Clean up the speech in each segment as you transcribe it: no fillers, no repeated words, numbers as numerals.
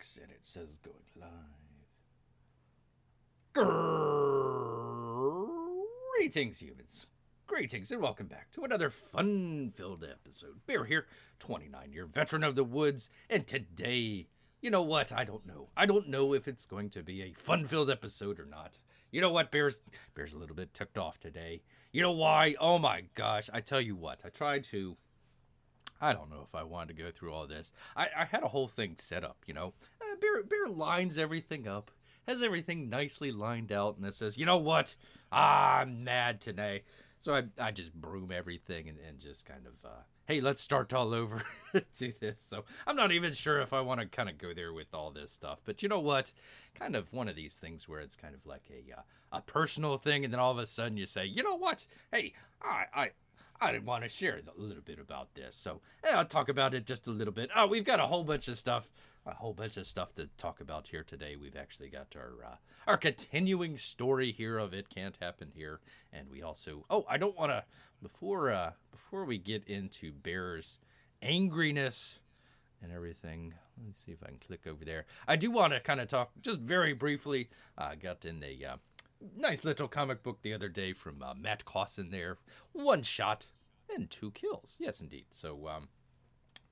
works, and it says going live. Grrrr. Greetings, humans. Greetings, and welcome back to another fun-filled episode. Bear here, 29-year veteran of the woods, and today, you know what? I don't know. I don't know if it's going to be a fun-filled episode or not. You know what? Bear's a little bit ticked off today. You know why? Oh my gosh. I tell you what. I don't know if I wanted to go through all this. I had a whole thing set up, you know. Bear lines everything up, has everything nicely lined out, and it says, you know what? I'm mad today. So I just broom everything and just kind of, hey, let's start all over to this. So I'm not even sure if I want to kind of go there with all this stuff. But you know what? Kind of one of these things where it's kind of like a personal thing, and then all of a sudden you say, you know what? Hey, I want to share a little bit about this, so I'll talk about it just a little bit. Oh, we've got a whole bunch of stuff to talk about here today. We've actually got our continuing story here of It Can't Happen Here, and we also, I don't want to, before we get into Bear's angriness and everything, let me see if I can click over there. I do want to kind of talk just very briefly. I got in a nice little comic book the other day from Matt Cawson there. 1 shot and 2 kills. Yes, indeed. So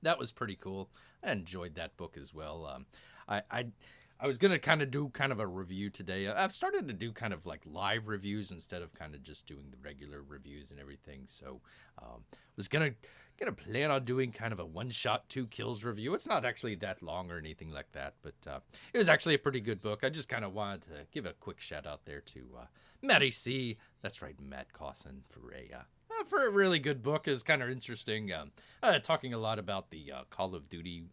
that was pretty cool. I enjoyed that book as well. I was going to kind of do kind of a review today. I've started to do kind of like live reviews instead of kind of just doing the regular reviews and everything. So was going to plan on doing kind of a 1 shot 2 kills review. It's not actually that long or anything like that, but it was actually a pretty good book. I just kind of wanted to give a quick shout out there to Matty C. That's right, Matt Cawson for a really good book. Is kind of interesting, talking a lot about the Call of Duty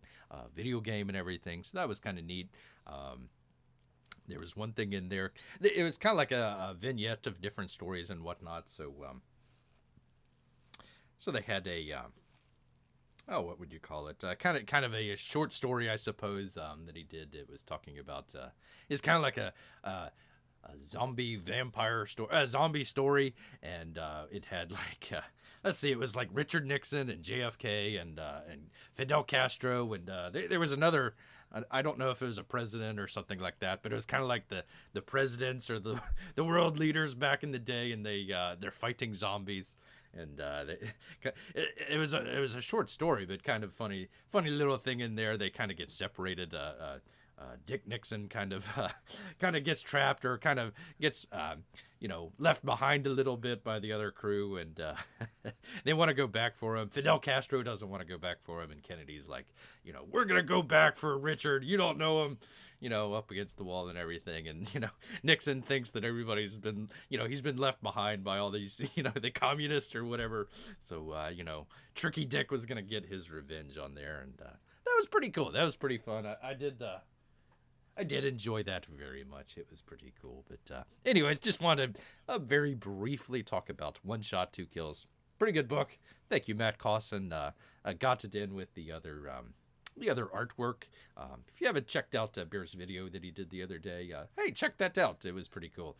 video game and everything, so that was kind of neat. There was one thing in there, it was kind of like a vignette of different stories and whatnot, so they had a what would you call it, kind of a short story, I suppose, that he did. It was talking about it's kind of like a zombie vampire story, a zombie story, and it had like let's see, it was like Richard Nixon and JFK and Fidel Castro, and there was another. I don't know if it was a president or something like that, but it was kind of like the presidents or the world leaders back in the day, and they're fighting zombies, and it was a short story, but kind of funny little thing in there. They kind of get separated. Dick Nixon kind of gets trapped or kind of gets left behind a little bit by the other crew, and they want to go back for him. Fidel Castro doesn't want to go back for him, and Kennedy's like, we're gonna go back for Richard. You don't know him, up against the wall and everything. And Nixon thinks that everybody's been, he's been left behind by all these, the communists or whatever. So Tricky Dick was gonna get his revenge on there, and that was pretty cool. That was pretty fun. I did enjoy that very much. It was pretty cool. But anyways, just wanted to very briefly talk about 1 shot 2 kills. Pretty good book. Thank you, Matt Cawson. I got it in with the other artwork. If you haven't checked out Bear's video that he did the other day, hey, check that out. It was pretty cool.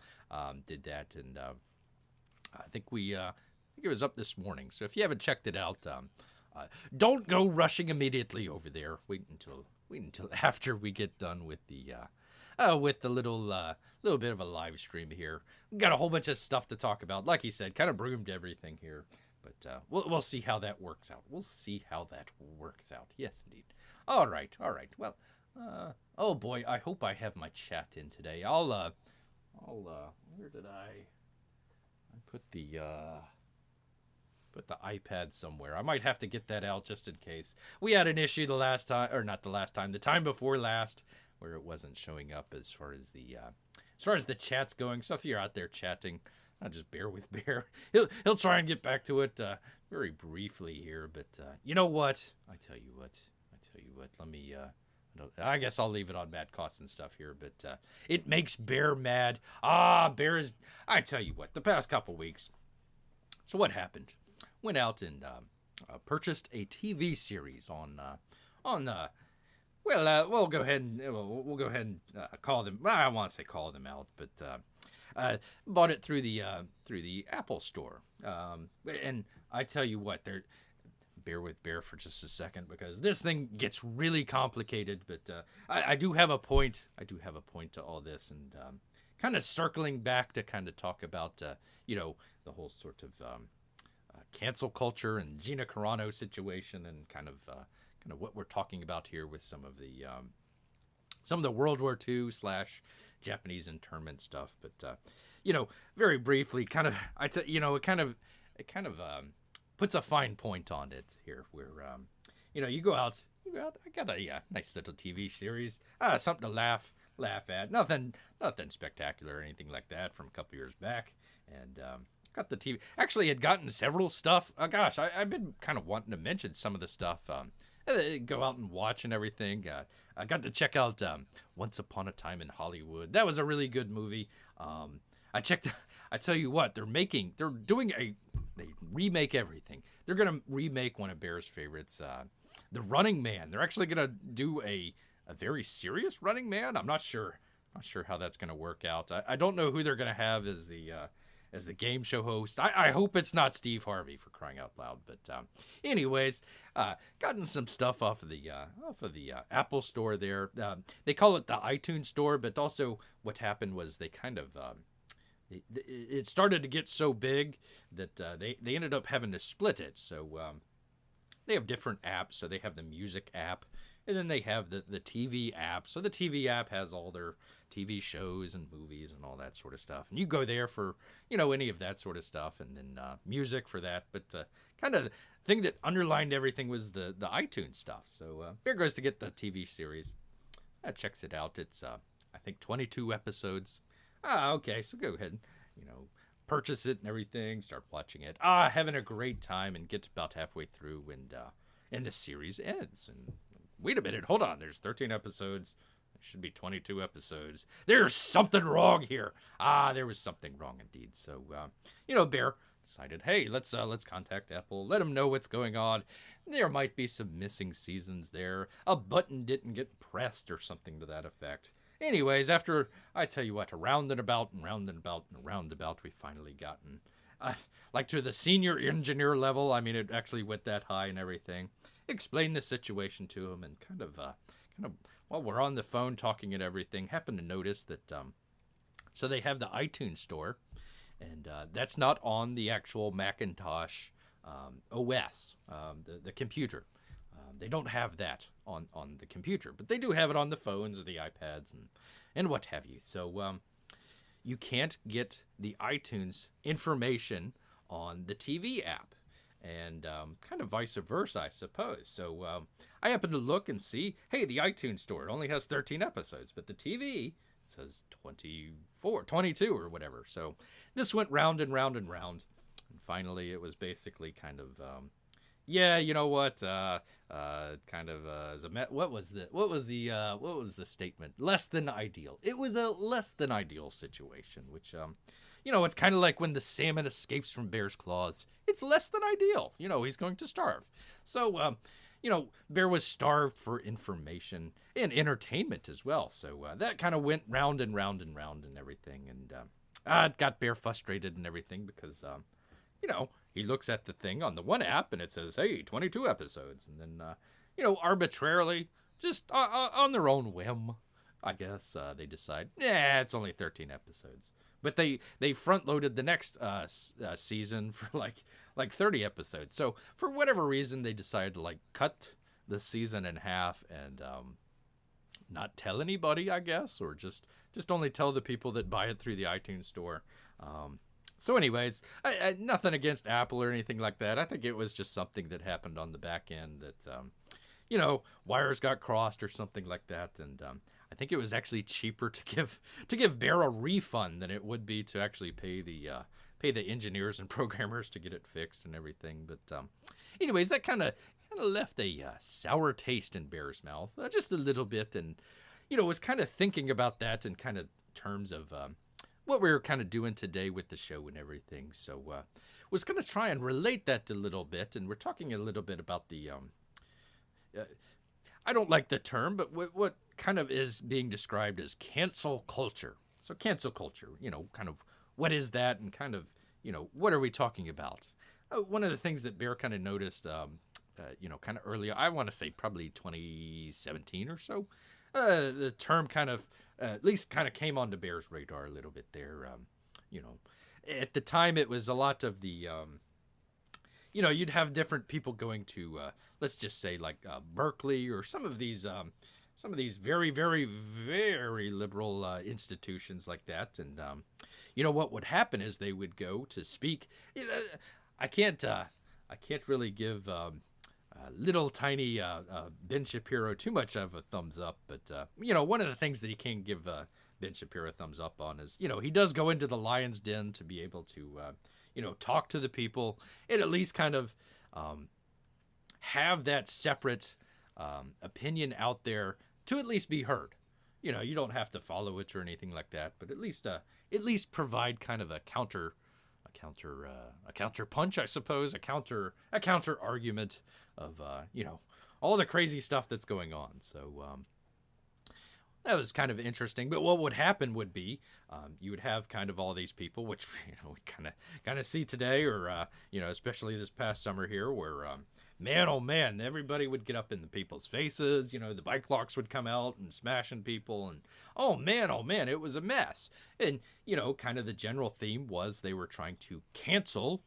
Did that, and I think it was up this morning. So if you haven't checked it out, don't go rushing immediately over there. Wait until after we get done with the little bit of a live stream here. We've got a whole bunch of stuff to talk about. Like he said, kind of broomed everything here, but we'll see how that works out. Yes, indeed. All right. Well, oh boy, I hope I have my chat in today. I'll where did I put the iPad somewhere. I might have to get that out just in case. We had an issue the time before last, where it wasn't showing up as far as the chat's going. So if you're out there chatting, just bear with Bear. He'll try and get back to it very briefly here. But you know what? I tell you what. Let me. I guess I'll leave it on Matt Cawson stuff here, but it makes Bear mad. Bear is. I tell you what. The past couple weeks. So what happened? Went out and purchased a TV series on we'll go ahead and call them. I don't want to say call them out, but bought it through the Apple Store. And I tell you what, bear with Bear for just a second because this thing gets really complicated. But I do have a point. I do have a point to all this, and kind of circling back to kind of talk about the whole sort of cancel culture and Gina Carano situation, and kind of what we're talking about here with some of the World War II / Japanese internment stuff. But very briefly, it kind of puts a fine point on it here, where you go out. I got a nice little TV series, something to laugh at. Nothing spectacular or anything like that from a couple years back, and got the TV. Actually, had gotten several stuff. I've been kind of wanting to mention some of the stuff. Go out and watch and everything. I got to check out Once Upon a Time in Hollywood. That was a really good movie. I tell you what, they remake everything. They're gonna remake one of Bear's favorites, The Running Man. They're actually gonna do a very serious Running Man. I'm not sure how that's gonna work out. I don't know who they're gonna have as the game show host. I hope it's not Steve Harvey, for crying out loud. But anyways, gotten some stuff off of the Apple store there. They call it the iTunes store, but also what happened was they kind of it started to get so big that they ended up having to split it. So they have different apps. So they have the music app, and then they have the TV app. So the TV app has all their TV shows and movies and all that sort of stuff. And you go there for, any of that sort of stuff, and then music for that. But kind of the thing that underlined everything was the iTunes stuff. So Bear goes to get the TV series. Checks it out. It's, I think, 22 episodes. Okay, so go ahead and, purchase it and everything, start watching it. Having a great time, and get about halfway through, and the series ends. And wait a minute, hold on, there's 13 episodes. There should be 22 episodes. There's something wrong here. There was something wrong indeed. So, Bear decided, hey, let's contact Apple, let them know what's going on. There might be some missing seasons there. A button didn't get pressed or something to that effect. Anyways, after, I tell you what, round and about, we finally gotten, to the senior engineer level. I mean, it actually went that high and everything. Explained the situation to him, and kind of, while we're on the phone talking and everything, happened to notice that, so they have the iTunes store, and that's not on the actual Macintosh OS, the computer. They don't have that on the computer, but they do have it on the phones or the iPads and what have you. So you can't get the iTunes information on the TV app, and kind of vice versa, I suppose. So I happened to look and see, hey, the iTunes store only has 13 episodes, but the TV says 24, 22 or whatever. So this went round and round and round, and finally it was basically kind of... you know what? What was the statement? Less than ideal. It was a less than ideal situation, which it's kind of like when the salmon escapes from Bear's claws. It's less than ideal. He's going to starve. So, Bear was starved for information and entertainment as well. So that kind of went round and round and round and everything, and it got Bear frustrated and everything because he looks at the thing on the one app and it says, hey, 22 episodes. And then, arbitrarily, just on their own whim, I guess, they decide, it's only 13 episodes. But they front-loaded the next season for like 30 episodes. So for whatever reason, they decided to cut the season in half and not tell anybody, I guess, or just only tell the people that buy it through the iTunes store. So anyways, nothing against Apple or anything like that. I think it was just something that happened on the back end that, wires got crossed or something like that. And I think it was actually cheaper to give Bear a refund than it would be to actually pay the engineers and programmers to get it fixed and everything. But anyways, that kind of left a sour taste in Bear's mouth, just a little bit. And, was kind of thinking about that in kind of terms of... what we were kind of doing today with the show and everything. So was going to try and relate that a little bit. And we're talking a little bit about the, I don't like the term, but what kind of is being described as cancel culture. So cancel culture, kind of what is that, and kind of, what are we talking about? One of the things that Bear kind of noticed kind of early. I want to say probably 2017 or so. The term kind of, at least kind of came onto Bear's radar a little bit there. You know, at the time it was a lot of the, you'd have different people going to, let's just say like Berkeley or some of these very, very, very liberal institutions like that. And, what would happen is they would go to speak. I can't really give little tiny Ben Shapiro too much of a thumbs up, but one of the things that he can give Ben Shapiro a thumbs up on is he does go into the lion's den to be able to talk to the people and at least kind of have that separate opinion out there to at least be heard. You don't have to follow it or anything like that, but at least provide kind of a counter punch, I suppose, a counter argument of all the crazy stuff that's going on. So that was kind of interesting. But what would happen would be you would have kind of all these people, which we kind of see today, or especially this past summer here, where man, oh man, everybody would get up in the people's faces. The bike locks would come out and smashing people, and oh man, it was a mess. And kind of the general theme was they were trying to cancel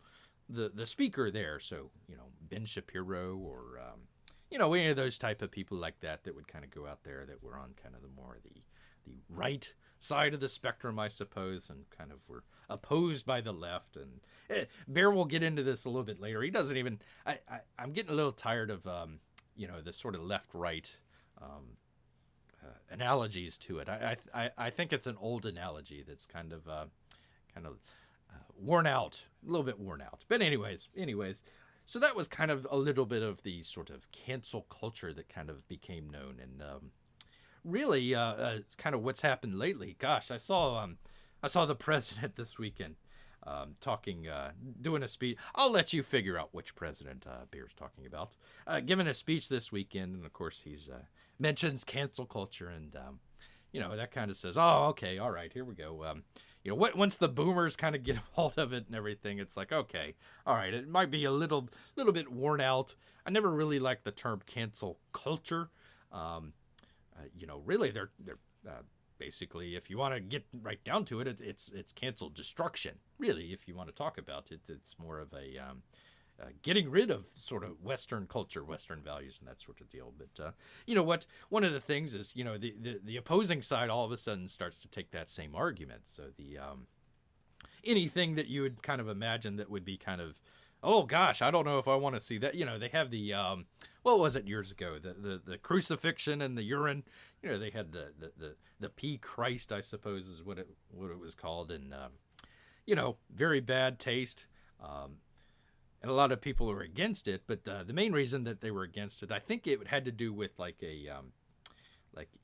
the speaker there. So Ben Shapiro or any of those type of people like that would kind of go out there that were on kind of the more the right side of the spectrum, I suppose, and kind of were opposed by the left. And Bear will get into this a little bit later. He doesn't even. I'm getting a little tired of the sort of left-right analogies to it. I think it's an old analogy that's kind of worn out, a little bit worn out. But anyways. So that was kind of a little bit of the sort of cancel culture that kind of became known, and really kind of what's happened lately. Gosh, I saw the president this weekend talking, doing a speech. I'll let you figure out which president Bear's talking about. Giving a speech this weekend, and of course he's mentions cancel culture, and that kind of says, oh, okay, all right, here we go. Once the boomers kind of get a hold of it and everything, it's like, okay, all right, it might be a little bit worn out. I never really liked the term cancel culture. Really, they're basically, if you want to get right down to it, it's cancel destruction. Really, if you want to talk about it, it's more of a getting rid of sort of Western culture, Western values, and that sort of deal. But what? One of the things is, the opposing side all of a sudden starts to take that same argument. So the anything that you would kind of imagine that would be kind of, oh gosh, I don't know if I want to see that. They have the what was it years ago? The crucifixion and the urine. They had the P Christ, I suppose, is what it was called, and very bad taste. And a lot of people are against it, but the main reason that they were against it, I think it had to do with like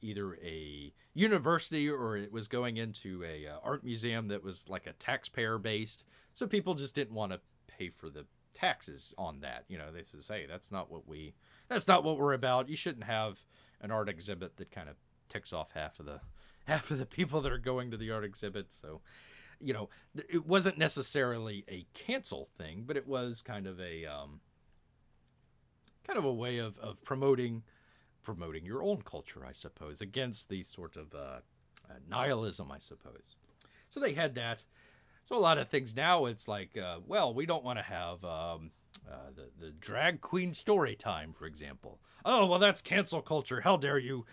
either a university or it was going into a art museum that was like a taxpayer based. So people just didn't want to pay for the taxes on that. They says, hey, that's not what we're about. You shouldn't have an art exhibit that kind of ticks off half of the people that are going to the art exhibit. So it wasn't necessarily a cancel thing, but it was kind of a way of promoting your own culture, I suppose, against the sort of nihilism, I suppose. So they had that. So a lot of things now, it's like, we don't want to have the drag queen story time, for example. Oh, well, that's cancel culture. How dare you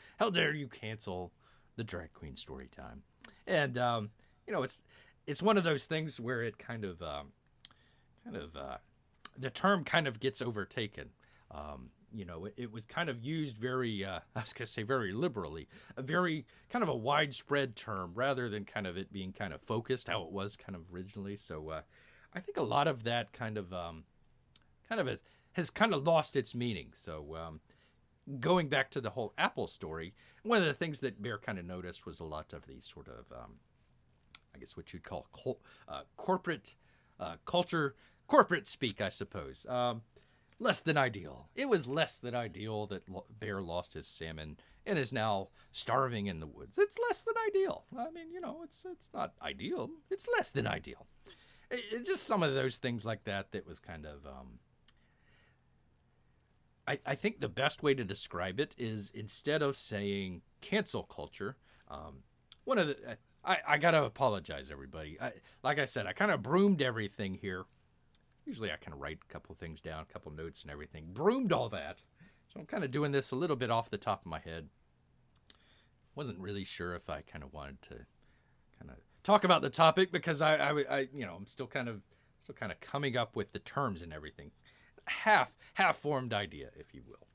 cancel the drag queen story time? And it's one of those things where it kind of the term kind of gets overtaken. It was kind of used very, I was going to say very liberally, a very kind of a widespread term rather than kind of it being kind of focused how it was kind of originally. So I think a lot of that kind of has kind of lost its meaning. So going back to the whole Apple story, one of the things that Bear kind of noticed was a lot of these sort of I guess what you'd call corporate culture, corporate speak, I suppose. Less than ideal. It was less than ideal that Bear lost his salmon and is now starving in the woods. It's less than ideal. I mean, it's not ideal. It's less than ideal. Just some of those things like that was kind of I think the best way to describe it is instead of saying cancel culture, one of the I gotta apologize, everybody. Like I said, I kind of broomed everything here. Usually, I kind of write a couple things down, a couple notes and everything. Broomed all that, so I'm kind of doing this a little bit off the top of my head. Wasn't really sure if I kind of wanted to kind of talk about the topic because I'm still kind of coming up with the terms and everything. Half formed idea, if you will.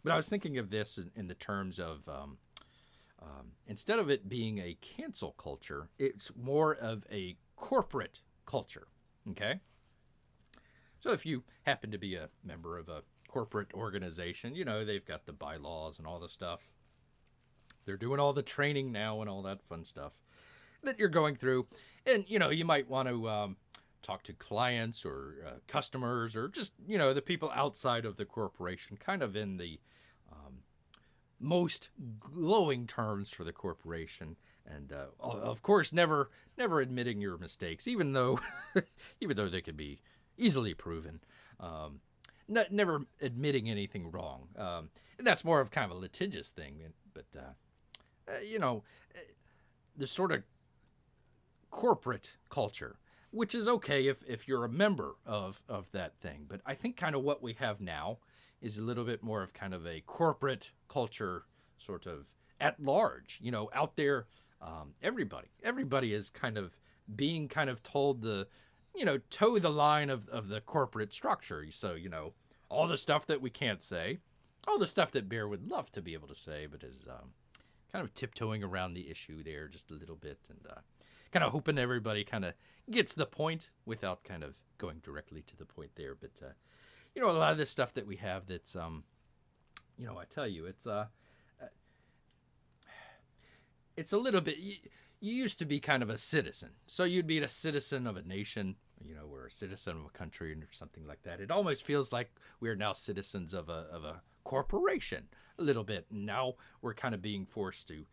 But I was thinking of this in the terms of instead of it being a cancel culture, it's more of a corporate culture. Okay. So if you happen to be a member of a corporate organization, they've got the bylaws and all the stuff. They're doing all the training now and all that fun stuff that you're going through. And, you might want to talk to clients or customers or just, the people outside of the corporation, kind of in the most glowing terms for the corporation. And, of course, never admitting your mistakes, even though they could be easily proven. Never admitting anything wrong. And that's more of kind of a litigious thing. But, the sort of corporate culture, which is okay if you're a member of that thing. But I think kind of what we have now is a little bit more of kind of a corporate culture sort of at large, out there. Everybody is kind of being kind of told toe the line of the corporate structure. So, all the stuff that we can't say, all the stuff that Bear would love to be able to say, but is kind of tiptoeing around the issue there just a little bit and kind of hoping everybody kind of gets the point without kind of going directly to the point there. But, a lot of this stuff that we have that's, I tell you, it's a little bit, you used to be kind of a citizen. So you'd be a citizen of a nation, or a citizen of a country or something like that. It almost feels like we're now citizens of a corporation a little bit. Now we're kind of being forced to,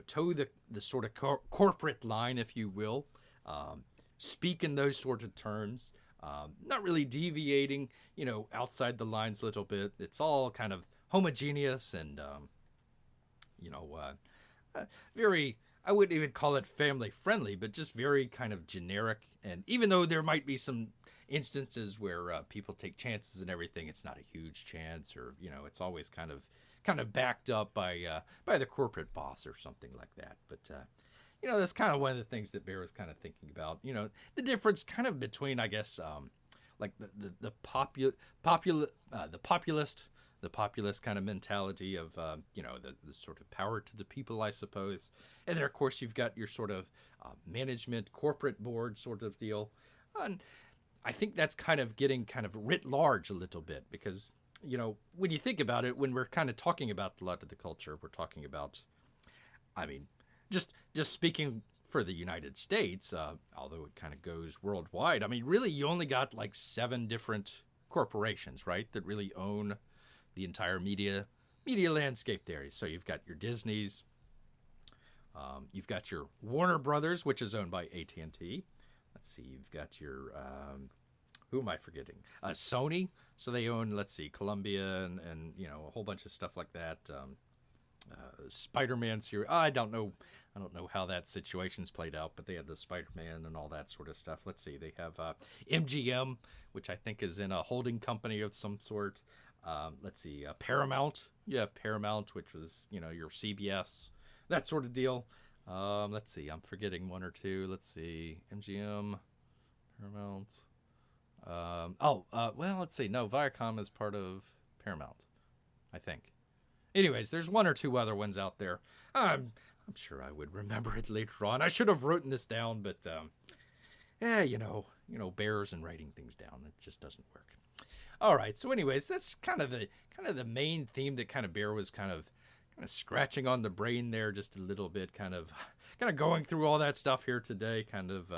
toe the sort of corporate line, if you will, speak in those sort of terms, not really deviating, outside the lines a little bit. It's all kind of homogeneous and, very, I wouldn't even call it family friendly, but just very kind of generic. And even though there might be some instances where people take chances and everything, it's not a huge chance, or it's always kind of backed up by the corporate boss or something like that. But that's kind of one of the things that Bear was kind of thinking about. The difference kind of between, I guess, like the populist kind of mentality of the sort of power to the people, I suppose. And then, of course, you've got your sort of management, corporate board sort of deal. And I think that's kind of getting kind of writ large a little bit because, when you think about it, when we're kind of talking about a lot of the culture, we're talking about, just speaking for the United States, although it kind of goes worldwide, really you only got like 7 different corporations, right, that really own the entire media landscape there. So you've got your Disney's, you've got your Warner Brothers, which is owned by AT&T. Let's see, you've got your, who am I forgetting? Sony. So they own, let's see, Columbia and a whole bunch of stuff like that. Spider-Man series. I don't know how that situation's played out, but they had the Spider-Man and all that sort of stuff. Let's see, they have MGM, which I think is in a holding company of some sort. Let's see, Paramount. You have Paramount, which was, your CBS, that sort of deal. Let's see, I'm forgetting one or two. Let's see, MGM, Paramount. Let's see. No, Viacom is part of Paramount, I think. Anyways, there's one or two other ones out there. I'm sure I would remember it later on. I should have written this down, but bears and writing things down, it just doesn't work. All right. So, anyways, that's kind of the main theme that kind of Bear was kind of scratching on the brain there, just a little bit, kind of going through all that stuff here today, kind of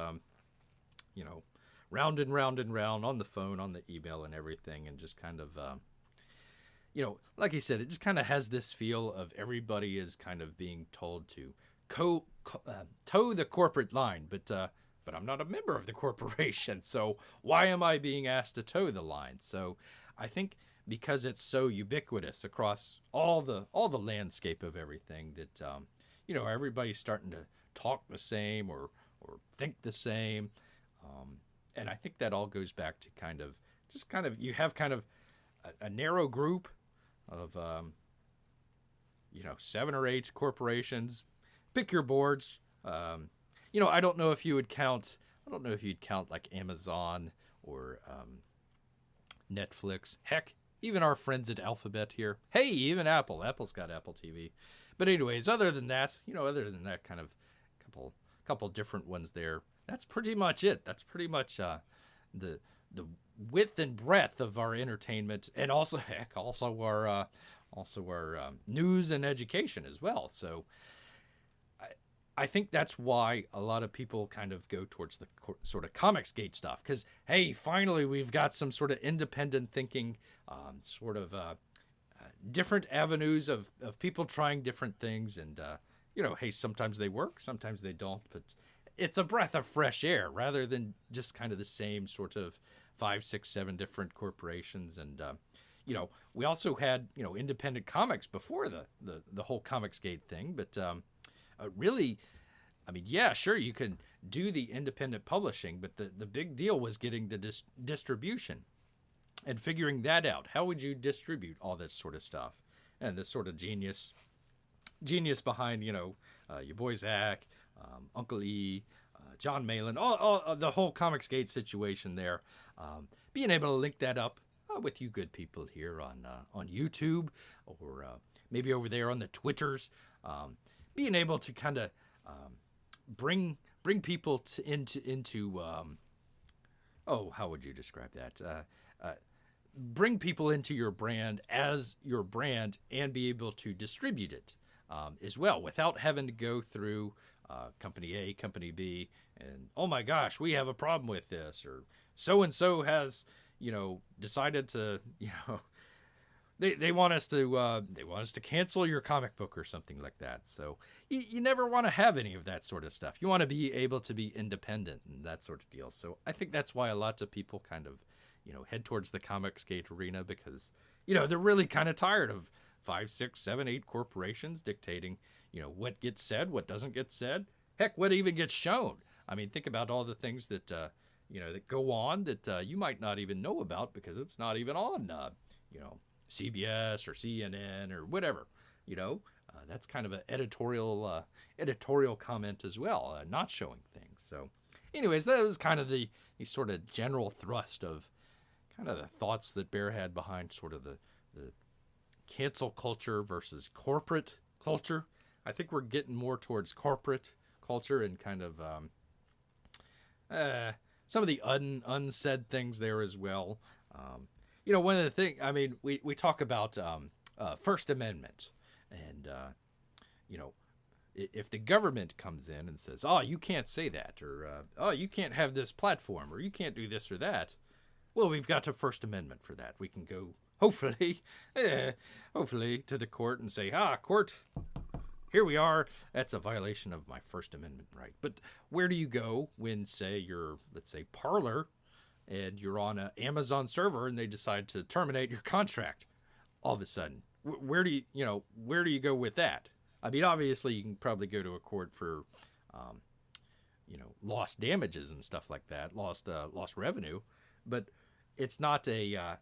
round and round and round on the phone, on the email and everything, and just kind of like he said, it just kind of has this feel of everybody is kind of being told to toe the corporate line, but I'm not a member of the corporation, so why am I being asked to toe the line? So I think because it's so ubiquitous across all the landscape of everything that everybody's starting to talk the same or think the same. And I think that all goes back to you have kind of a narrow group of 7 or 8 corporations. Pick your boards. I don't know if you would count. I don't know if you'd count like Amazon or Netflix. Heck, even our friends at Alphabet here. Hey, even Apple. Apple's got Apple TV. But anyways, other than that, kind of couple different ones there. That's pretty much it. That's pretty much the width and breadth of our entertainment, and also our news and education as well. So I think that's why a lot of people kind of go towards the sort of Comicsgate stuff, because hey, finally we've got some sort of independent thinking, different avenues of people trying different things, and hey, sometimes they work, sometimes they don't, but it's a breath of fresh air rather than just kind of the same sort of 5, 6, 7 different corporations. And we also had independent comics before the whole Comicsgate thing, but really, I mean, yeah, sure, you can do the independent publishing, but the big deal was getting the distribution and figuring that out. How would you distribute all this sort of stuff? And this sort of genius behind, your boy Zach, Uncle E, John Malin, all the whole Comicsgate situation there. Being able to link that up with you good people here on YouTube, or maybe over there on the Twitters. Being able to kind of bring people into how would you describe that? Bring people into your brand as your brand and be able to distribute it as well without having to go through company A, company B, and oh my gosh, we have a problem with this, or so and so has decided to they want us to cancel your comic book or something like that. So you never want to have any of that sort of stuff. You want to be able to be independent and that sort of deal. So I think that's why a lot of people kind of head towards the Comicsgate arena, because they're really kind of tired of 5, 6, 7, 8 corporations dictating what gets said, what doesn't get said, heck, what even gets shown. I mean, think about all the things that that go on that you might not even know about because it's not even on CBS or CNN or whatever. That's kind of an editorial comment as well, not showing things. So anyways, that was kind of the sort of general thrust of kind of the thoughts that Bear had behind sort of the cancel culture versus corporate culture. I think we're getting more towards corporate culture and kind of some of the unsaid things there as well. One of the things, I mean, we talk about First Amendment, and if the government comes in and says, oh, you can't say that, or oh, you can't have this platform, or you can't do this or that, well, we've got a First Amendment for that. We can go, hopefully to the court and say, court, here we are. That's a violation of my First Amendment right. But where do you go when, say, let's say, Parler, and you're on an Amazon server and they decide to terminate your contract all of a sudden? Where do you go with that? I mean, obviously you can probably go to a court for, lost damages and stuff like that, lost revenue, but it's not a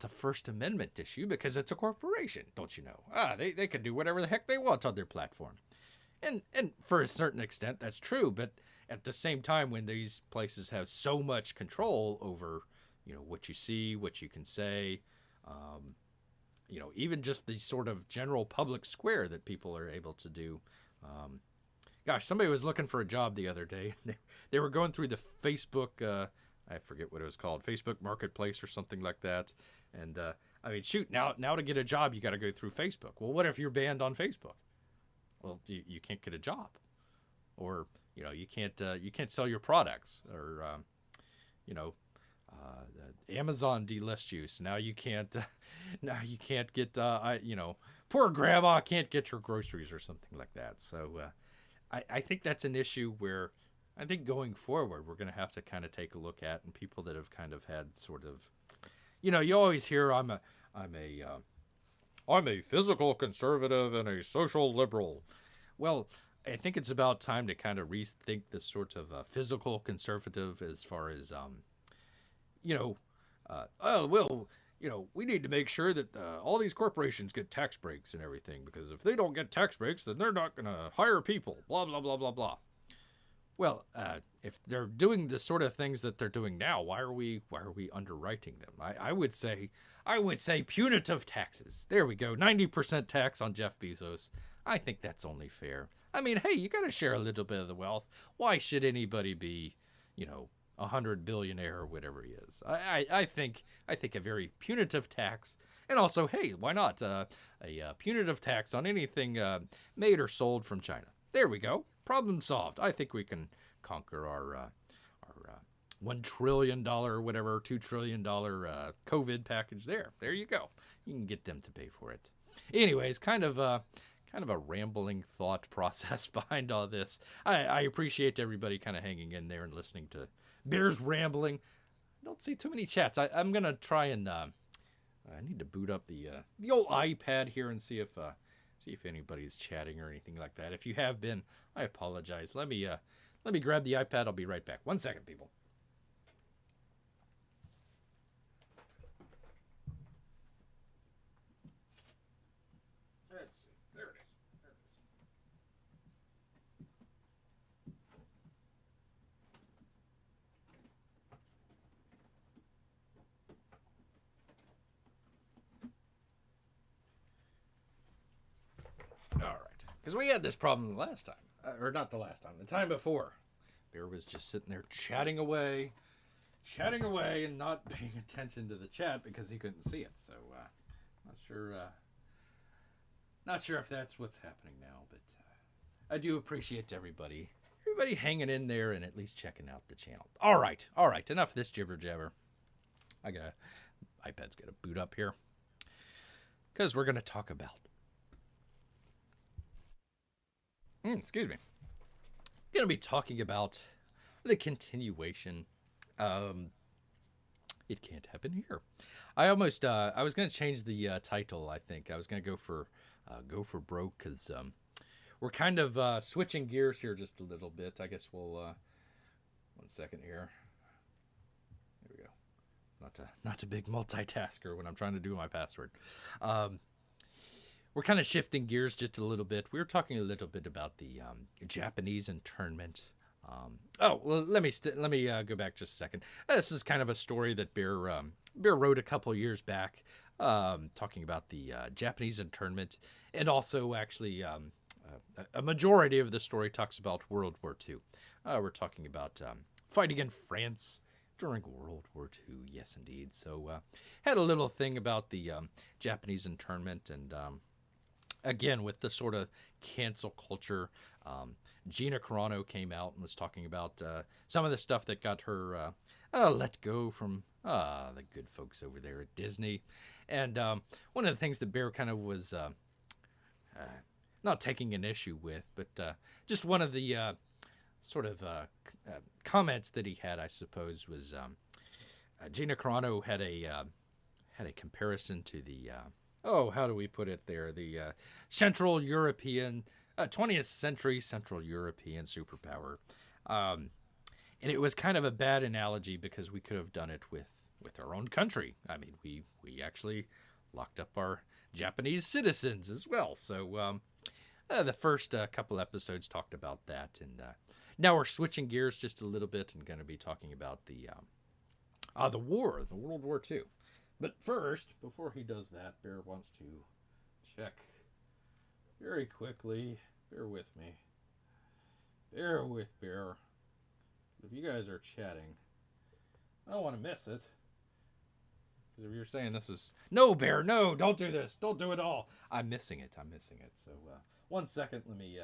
First Amendment issue because it's a corporation, don't you know? They can do whatever the heck they want on their platform, and for a certain extent that's true, but at the same time, when these places have so much control over, what you see, what you can say, even just the sort of general public square that people are able to do. Gosh, somebody was looking for a job the other day. They were going through the Facebook, I forget what it was called, Facebook Marketplace or something like that. And I mean, shoot, now to get a job, you got to go through Facebook. Well, what if you're banned on Facebook? Well, you can't get a job, or you can't sell your products, or Amazon delists you, so now you can't get poor grandma can't get her groceries or something like that. So I think that's an issue where I think going forward we're going to have to kind of take a look at, and people that have kind of had sort of, you always hear I'm I'm a physical conservative and a social liberal. Well, I think it's about time to kind of rethink this sort of physical conservative as far as you know, oh well, we need to make sure that all these corporations get tax breaks and everything because if they don't get tax breaks, then they're not going to hire people. Blah blah blah blah blah. Well, if they're doing the sort of things that they're doing now, why are we underwriting them? I would say punitive taxes. There we go. 90% tax on Jeff Bezos. I think that's only fair. I mean, hey, you got to share a little bit of the wealth. Why should anybody be, 100 billionaire or whatever he is? I think a very punitive tax, and also, hey, why not a punitive tax on anything made or sold from China? There we go. Problem solved. I think we can conquer our $1 trillion or whatever, $2 trillion COVID package there. There you go. You can get them to pay for it. Anyways, kind of a rambling thought process behind all this. I appreciate everybody kind of hanging in there and listening to Bear's rambling. I don't see too many chats. I'm gonna try and I need to boot up the old iPad here and see if anybody's chatting or anything like that. If you have been, I apologize. Let me grab the iPad. I'll be right back. 1 second, people. Let's see. There it is. All right. Because we had this problem the last time. Or not the last time. The time before. Bear was just sitting there chatting away and not paying attention to the chat because he couldn't see it. So, not sure if that's what's happening now, but I do appreciate everybody hanging in there and at least checking out the channel. All right. Enough of this jibber jabber. iPad's got to boot up here because we're going to talk about. Excuse me. Going to be talking about the continuation. It can't happen here. I was going to change the title. I think I was going to go for broke because we're kind of switching gears here just a little bit. I guess we'll 1 second here. There we go. Not a big multitasker when I'm trying to do my password. We're kind of shifting gears just a little bit. We were talking a little bit about the Japanese internment. Let me go back just a second. This is kind of a story that Bear wrote a couple years back, talking about the Japanese internment, and also actually a majority of the story talks about World War II. We're talking about fighting in France during World War II. Yes, indeed. So had a little thing about the Japanese internment and. Again, with the sort of cancel culture, Gina Carano came out and was talking about some of the stuff that got her let go from the good folks over there at Disney. And one of the things that Bear kind of was not taking an issue with, but just one of the sort of comments that he had, I suppose, was Gina Carano had a comparison to the how do we put it there? The Central European, 20th century Central European superpower. And it was kind of a bad analogy because we could have done it with our own country. I mean, we actually locked up our Japanese citizens as well. So the first couple episodes talked about that. And now we're switching gears just a little bit and going to be talking about the war, the World War II. But first, before he does that, Bear wants to check very quickly. Bear with me. Bear with Bear. If you guys are chatting, I don't want to miss it. Because if you're saying this is... No, Bear, no, don't do this. Don't do it all. I'm missing it. So 1 second. Let me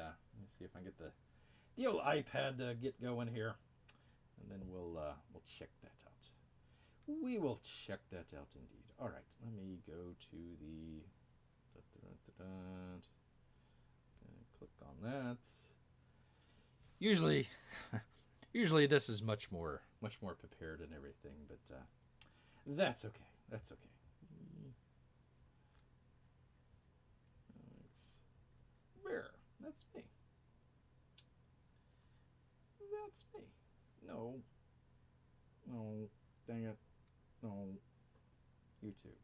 see if I can get the old iPad to get going here. And then we'll check that out. We will check that out indeed. All right, let me go to the... Click on that. Usually this is much more prepared and everything, but that's okay. That's me. That's me. No. No. Dang it. No. YouTube.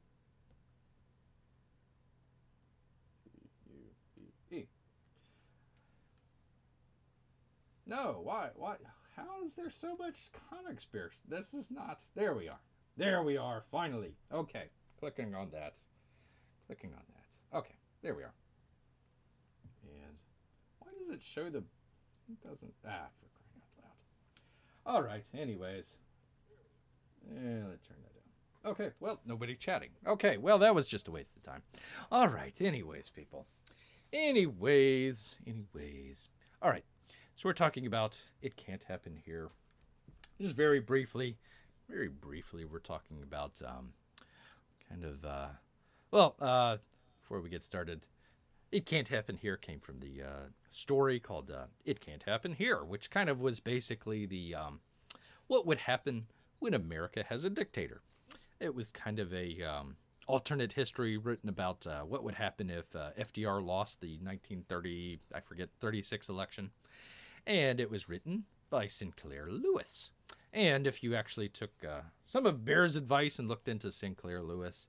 P-U-B-E. No, why? How is there so much comic space? This is not. There we are. There we are, finally. Okay, clicking on that. Clicking on that. Okay, there we are. And why does it show the... It doesn't... for crying out loud. All right, anyways. Let's turn that down. Okay, well, nobody chatting. Okay, well, that was just a waste of time. All right, anyways, people. Anyways. All right, so we're talking about It Can't Happen Here. Just very briefly, we're talking about before we get started, It Can't Happen Here came from the story called It Can't Happen Here, which kind of was basically the what would happen when America has a dictator. It was kind of a alternate history written about what would happen if FDR lost the 36 election. And it was written by Sinclair Lewis. And if you actually took some of Bear's advice and looked into Sinclair Lewis,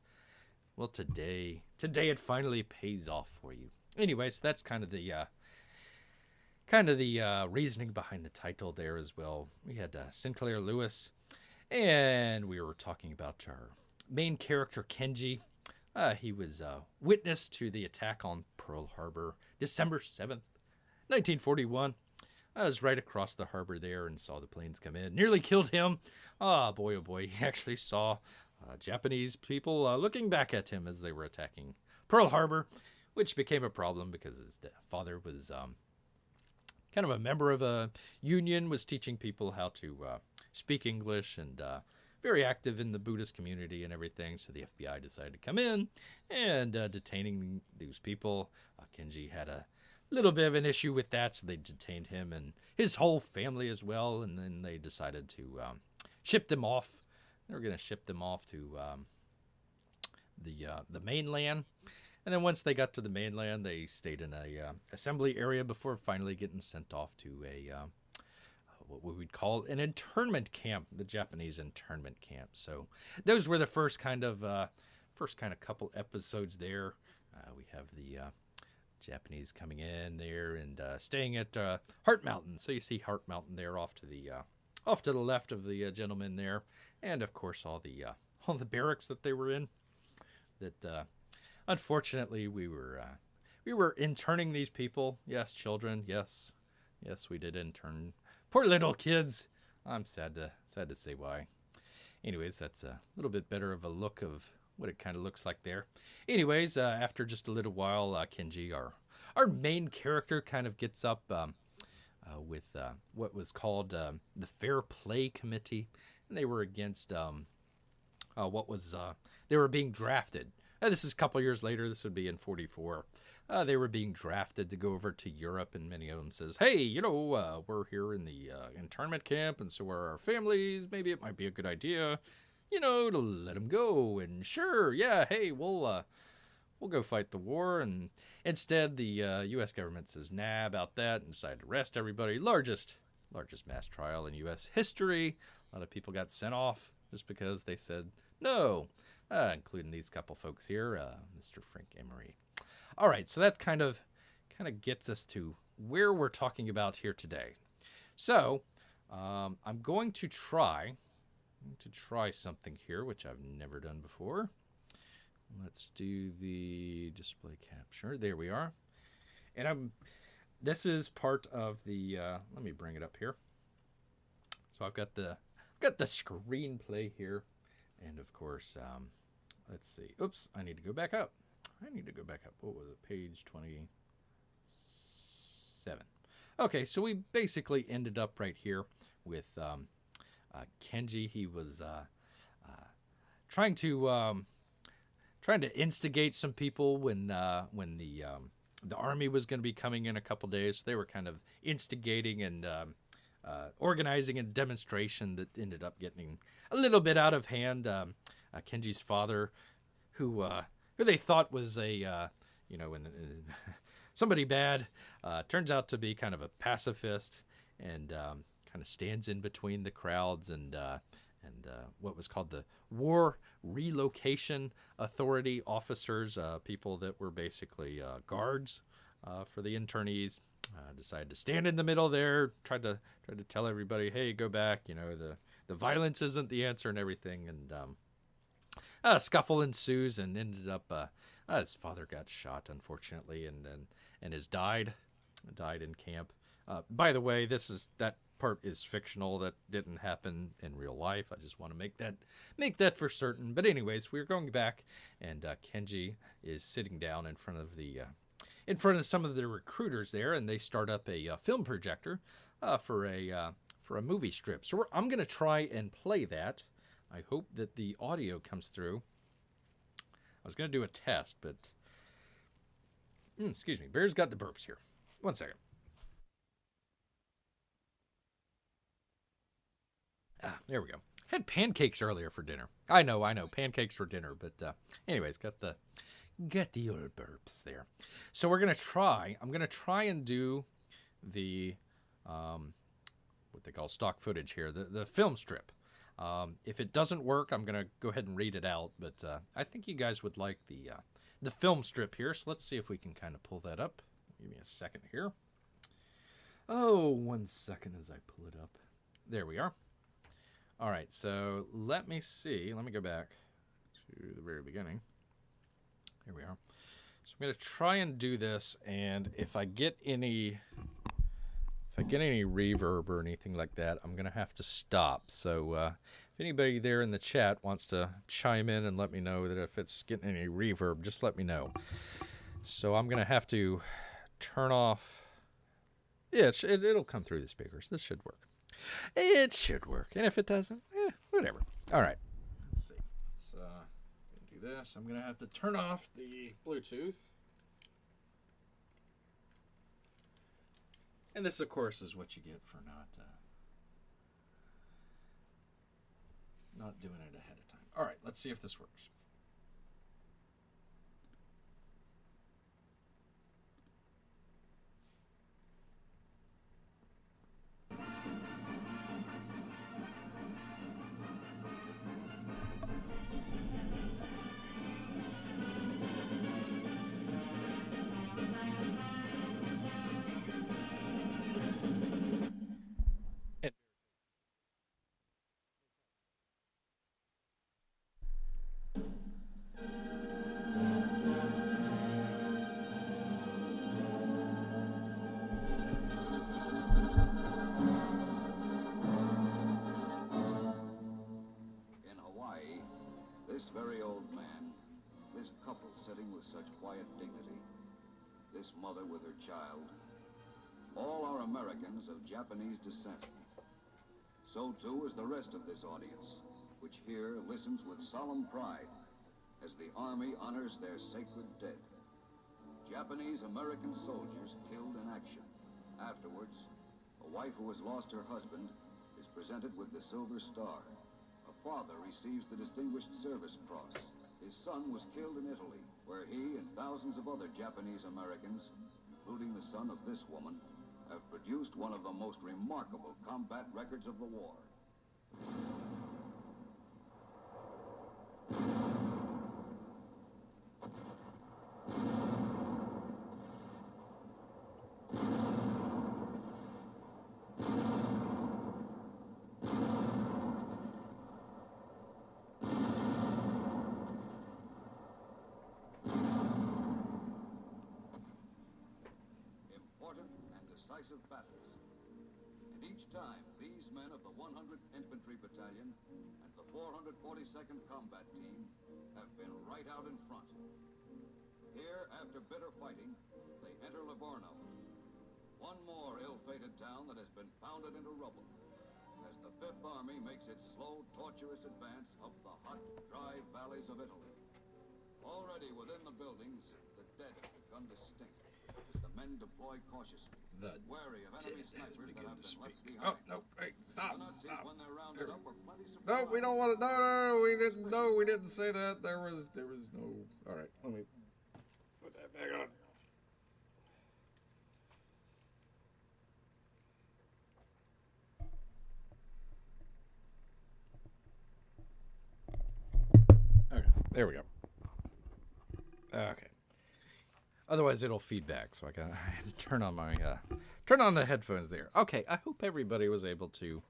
well, today it finally pays off for you. Anyways, that's kind of the reasoning behind the title there as well. We had Sinclair Lewis, and we were talking about our main character, Kenji. He was witness to the attack on Pearl Harbor, December 7th, 1941. I was right across the harbor there and saw the planes come in. Nearly killed him. Oh boy, he actually saw Japanese people looking back at him as they were attacking Pearl Harbor, which became a problem because his father was kind of a member of a union, was teaching people how to speak English, and very active in the Buddhist community and everything. So the FBI decided to come in and detaining these people. Kenji had a little bit of an issue with that, so they detained him and his whole family as well. And then they decided to ship them off. They were going to ship them off to the mainland. And then once they got to the mainland, they stayed in a assembly area before finally getting sent off to a what we would call an internment camp, the Japanese internment camp. So those were the first kind of couple episodes there. We have the Japanese coming in there and staying at Heart Mountain. So you see Heart Mountain there off to the left of the gentleman there, and of course all the barracks that they were in. That unfortunately we were interning these people. Yes, children. Yes, we did intern. Poor little kids. I'm sad to say why. Anyways, that's a little bit better of a look of what it kind of looks like there. Anyways, after just a little while, Kenji, our main character, kind of gets up with what was called the Fair Play Committee, and they were against they were being drafted. This is a couple years later. This would be in 44. They were being drafted to go over to Europe, and many of them says, hey, we're here in the internment camp, and so are our families. Maybe it might be a good idea, to let them go. And sure, yeah, hey, we'll go fight the war. And instead, the U.S. government says nah about that and decided to arrest everybody. Largest mass trial in U.S. history. A lot of people got sent off just because they said no, including these couple folks here, Mr. Frank Emery. All right, so that kind of gets us to where we're talking about here today. So I'm going to try something here, which I've never done before. Let's do the display capture. There we are. And this is part of the, let me bring it up here. So I've got the screenplay here. And of course, let's see. Oops, I need to go back up. What was it? Page 27. Okay, so we basically ended up right here with Kenji. He was trying to instigate some people when the army was going to be coming in a couple days. So they were kind of instigating and organizing a demonstration that ended up getting a little bit out of hand. Kenji's father, who they thought was a somebody bad. Turns out to be kind of a pacifist and kind of stands in between the crowds and what was called the War Relocation Authority officers, people that were basically guards for the internees. Decided to stand in the middle there, tried to tell everybody, hey, go back. The violence isn't the answer and everything. And a scuffle ensues and ended up his father got shot, unfortunately, and has died in camp. By the way, that part is fictional. That didn't happen in real life. I just want to make that for certain. But anyways, we're going back, and Kenji is sitting down in front of some of the recruiters there, and they start up a film projector for a movie strip. So I'm going to try and play that. I hope that the audio comes through. I was going to do a test, but excuse me, Bear's got the burps here. 1 second. There we go. Had pancakes earlier for dinner. I know, pancakes for dinner, but anyways, got the old burps there. So I'm gonna try and do the what they call stock footage here, the film strip. If it doesn't work, I'm gonna go ahead and read it out, but I think you guys would like the film strip here. So let's see if we can kind of pull that up. Give me a second here. Oh, 1 second as I pull it up. There we are. All right, so let me see. Let me go back to the very beginning. Here we are. So I'm going to try and do this, and if I get any reverb or anything like that, I'm going to have to stop. So if anybody there in the chat wants to chime in and let me know that if it's getting any reverb, just let me know. So I'm going to have to turn off. Yeah, it'll come through the speakers. This should work. It should work. And if it doesn't, whatever. All right. Let's see. Let's do this. I'm going to have to turn off the Bluetooth. And this, of course, is what you get for not doing it ahead of time. All right. Let's see if this works. This very old man, this couple sitting with such quiet dignity, this mother with her child, all are Americans of Japanese descent. So too is the rest of this audience, which here listens with solemn pride as the Army honors their sacred dead. Japanese-American soldiers killed in action. Afterwards, a wife who has lost her husband is presented with the Silver Star. A father receives the Distinguished Service Cross. His son was killed in Italy, where he and thousands of other Japanese Americans, including the son of this woman, have produced one of the most remarkable combat records of the war. Decisive battles. And each time, these men of the 100th Infantry Battalion and the 442nd Combat Team have been right out in front. Here, after bitter fighting, they enter Livorno, one more ill-fated town that has been pounded into rubble, as the Fifth Army makes its slow, tortuous advance up the hot, dry valleys of Italy. Already within the buildings, the dead have begun to stink, as the men deploy cautiously. Wary of enemy snipers that have been left behind. Oh, no, hey, stop. When they're rounded up, were plenty No, we don't want to. No, we didn't say that. There was no. All right, let me put that back on. There we go. Okay. Otherwise, it'll feedback, so I had to turn on the headphones there. Okay, I hope everybody was able to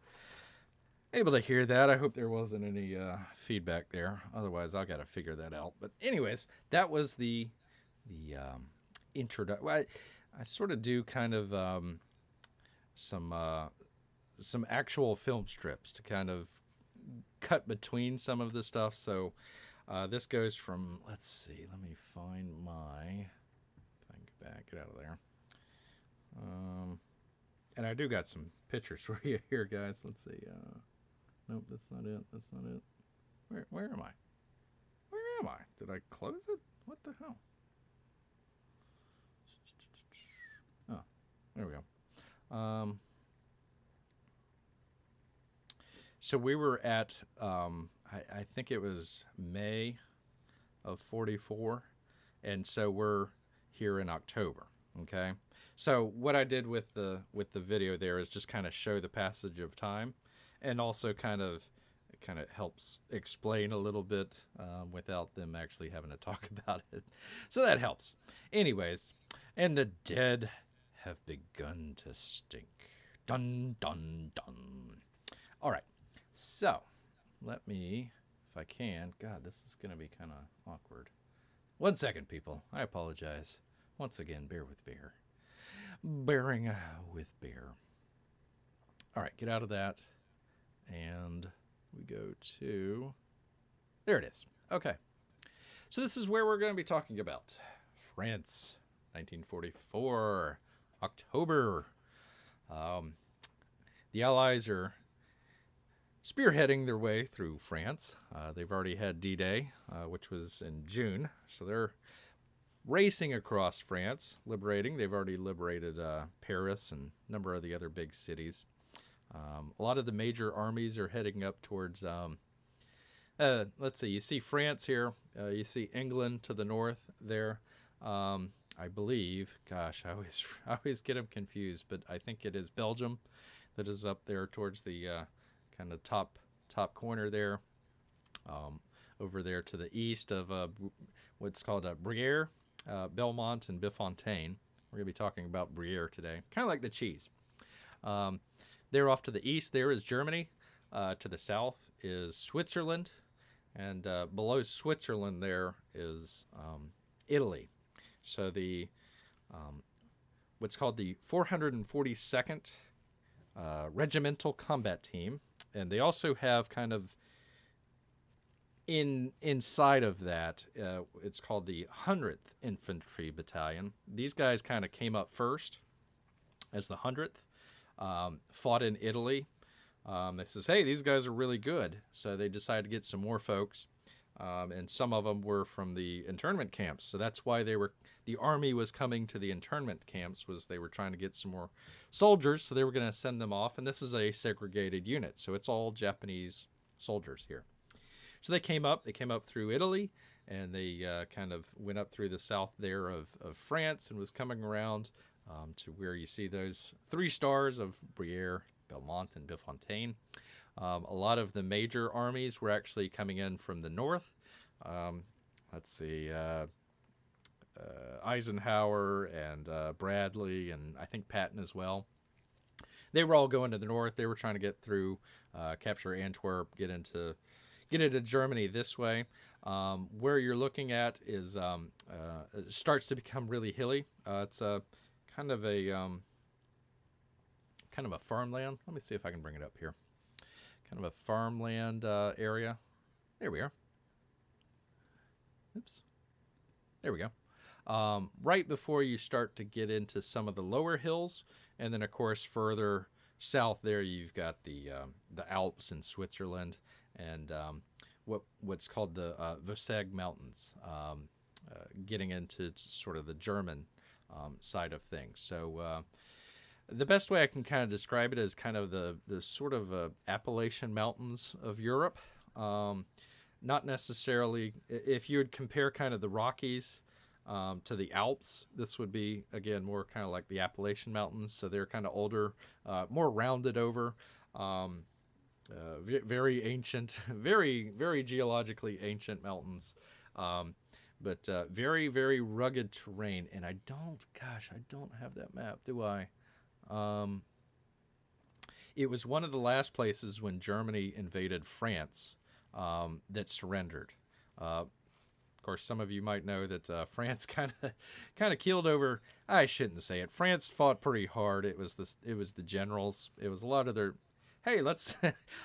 hear that. I hope there wasn't any feedback there. Otherwise, I'll got to figure that out. But anyways, that was the introduction. Well, I sort of do kind of some actual film strips to kind of cut between some of the stuff. So this goes from, let's see, let me find my, if I can get out of there. And I do got some pictures for you here, guys. Let's see. Nope, that's not it. That's not it. Where am I? Where am I? Did I close it? What the hell? Oh, there we go. So we were at, I think it was May of 44, and so we're here in October. Okay, so what I did with the video there is just kind of show the passage of time, and also kind of helps explain a little bit without them actually having to talk about it. So that helps. Anyways, and the dead have begun to stink. Dun dun dun. All right. So, let me, if I can, God, this is going to be kind of awkward. 1 second, people. I apologize. Once again, bear with Bear. Bearing with Bear. All right, get out of that. And we go to, there it is. Okay. So this is where we're going to be talking about France, 1944, October. The Allies are spearheading their way through France. They've already had D-Day, which was in June. So they're racing across France, liberating. They've already liberated Paris and a number of the other big cities. A lot of the major armies are heading up towards, let's see, you see France here. You see England to the north there. I believe, gosh, I always get them confused, but I think it is Belgium that is up there towards the kind of top corner there, over there to the east of what's called Grrrrr, Belmont and Biffontaine. We're going to be talking about Grrrrr today, kind of like the cheese. There off to the east, there is Germany. To the south is Switzerland, and below Switzerland there is Italy. So the what's called the 442nd Regimental Combat Team. And they also have kind of inside of that, it's called the 100th Infantry Battalion. These guys kind of came up first as the 100th, fought in Italy. They says, hey, these guys are really good. So they decided to get some more folks. And some of them were from the internment camps. So that's why the army was coming to the internment camps, was they were trying to get some more soldiers. So they were going to send them off. And this is a segregated unit. So it's all Japanese soldiers here. So they came up through Italy, and they kind of went up through the south there of France, and was coming around to where you see those 3 stars of Grrrrr, Belmont, and Biffontaine. A lot of the major armies were actually coming in from the north. Let's see, Eisenhower and Bradley, and I think Patton as well. They were all going to the north. They were trying to get through, capture Antwerp, get into Germany this way. Where you're looking at is it starts to become really hilly. It's a kind of a farmland. Let me see if I can bring it up here. Kind of a farmland area. There we are. Oops. There we go. Right before you start to get into some of the lower hills, and then of course further south there you've got the Alps in Switzerland, and what's called the Vosges Mountains, getting into sort of the German side of things. So the best way I can kind of describe it is kind of the sort of Appalachian Mountains of Europe. Not necessarily, if you would compare kind of the Rockies to the Alps, this would be, again, more kind of like the Appalachian Mountains. So they're kind of older, more rounded over. very ancient, very geologically ancient mountains, but very rugged terrain. And I don't, gosh, I don't have that map, do I? It was one of the last places when Germany invaded France that surrendered. Of course, some of you might know that France kind of keeled over. I shouldn't say it. France fought pretty hard. It was the generals. It was a lot of their. Hey, let's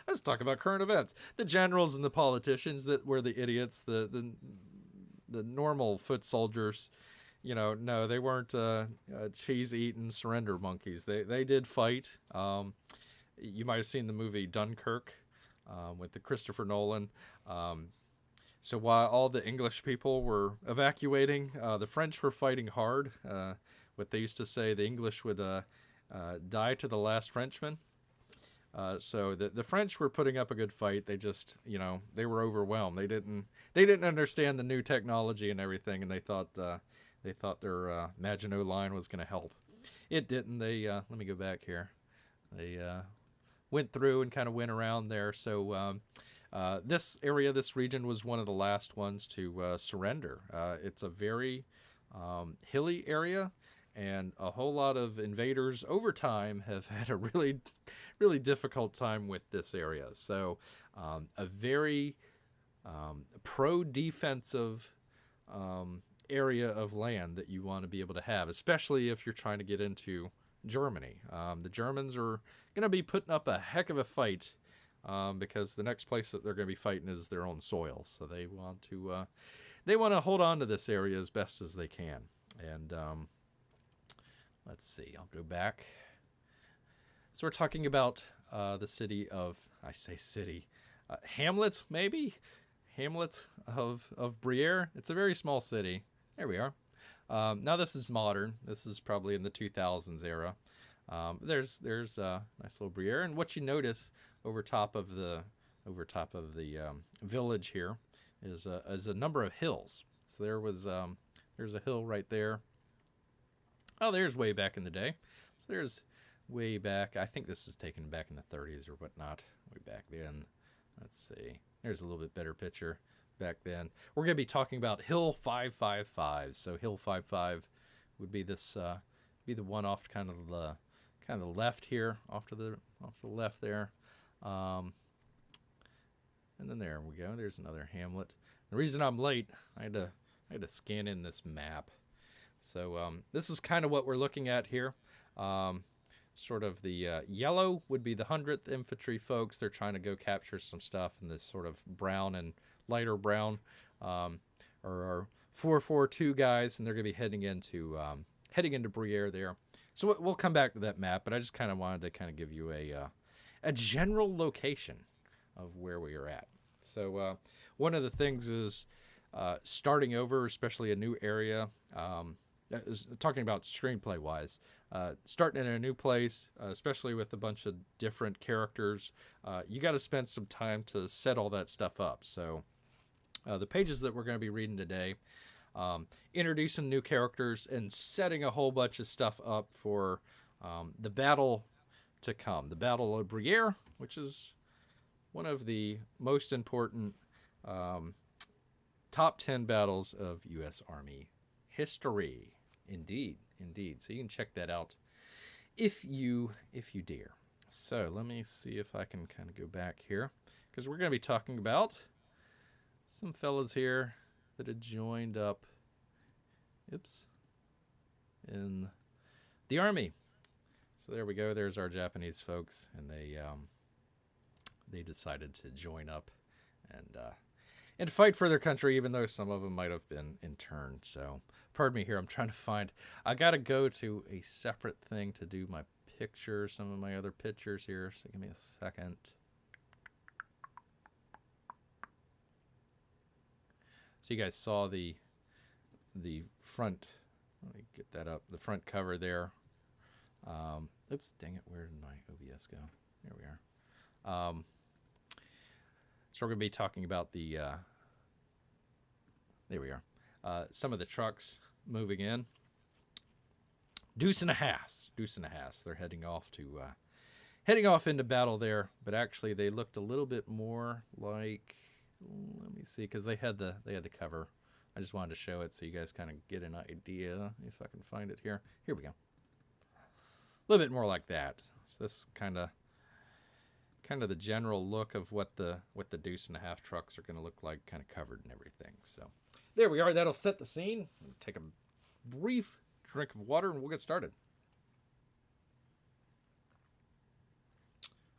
let's talk about current events. The generals and the politicians that were the idiots. The normal foot soldiers. No, they weren't cheese eating surrender monkeys. They did fight. You might have seen the movie Dunkirk with the Christopher Nolan. So while all the English people were evacuating, the French were fighting hard. What they used to say, the English would die to the last Frenchman. So the French were putting up a good fight. They just, they were overwhelmed. They didn't understand the new technology and everything, and they thought their Maginot Line was going to help. It didn't. They let me go back here. They went through and kind of went around there. So this area, this region, was one of the last ones to surrender. It's a very hilly area, and a whole lot of invaders over time have had a really difficult time with this area. So a very pro-defensive area of land that you want to be able to have, especially if you're trying to get into Germany. The Germans are going to be putting up a heck of a fight because the next place that they're going to be fighting is their own soil. So they want to hold on to this area as best as they can. And let's see, I'll go back. So we're talking about the city of, I say city, Hamlet, maybe? Hamlet of Grrrrr. It's a very small city. There we are. Now this is modern. This is probably in the 2000s era. There's a nice little Grrrrr, and what you notice over top of the village here is a number of hills. So there's a hill right there. Oh, there's way back in the day. So there's way back. I think this was taken back in the 30s or whatnot. Way back then. Let's see. There's a little bit better picture back then. We're going to be talking about Hill 555. So Hill 55 would be this, be the one off kind of the left here, off to the left there. And then there we go. There's another hamlet. The reason I'm late, I had to scan in this map. So this is kind of what we're looking at here. Sort of the yellow would be the 100th Infantry folks. They're trying to go capture some stuff, and this sort of brown and lighter brown are our 442 guys, and they're going to be heading into Grrrrr there. So we'll come back to that map, but I just kind of wanted to kind of give you a general location of where we are at. So one of the things is starting over, especially a new area. Is talking about screenplay wise, starting in a new place, especially with a bunch of different characters, you got to spend some time to set all that stuff up. So the pages that we're going to be reading today, introducing new characters and setting a whole bunch of stuff up for the battle to come. The Battle of Grrrrr, which is one of the most important top 10 battles of U.S. Army history. Indeed. So you can check that out if you dare. So let me see if I can kind of go back here, because we're going to be talking about some fellas here that had joined up in the Army. So there we go. There's our Japanese folks, and they decided to join up and fight for their country, even though some of them might have been interned. So pardon me here. I'm trying to find. I got to go to a separate thing to do my picture, some of my other pictures here. So give me a second. So you guys saw the front. Let me get that up. The front cover there. Oops, dang it. Where did my OBS go? There we are. So we're going to be talking about the, there we are, some of the trucks moving in. Deuce and a Hass. They're heading off heading off into battle there, but actually they looked a little bit more like, let me see, because they had the cover. I just wanted to show it so you guys kind of get an idea if I can find it here. Here we go. A little bit more like that. So this kind of the general look of what the deuce and a half trucks are going to look like, kind of covered and everything. So there we are. That'll set the scene. Take a brief drink of water and we'll get started.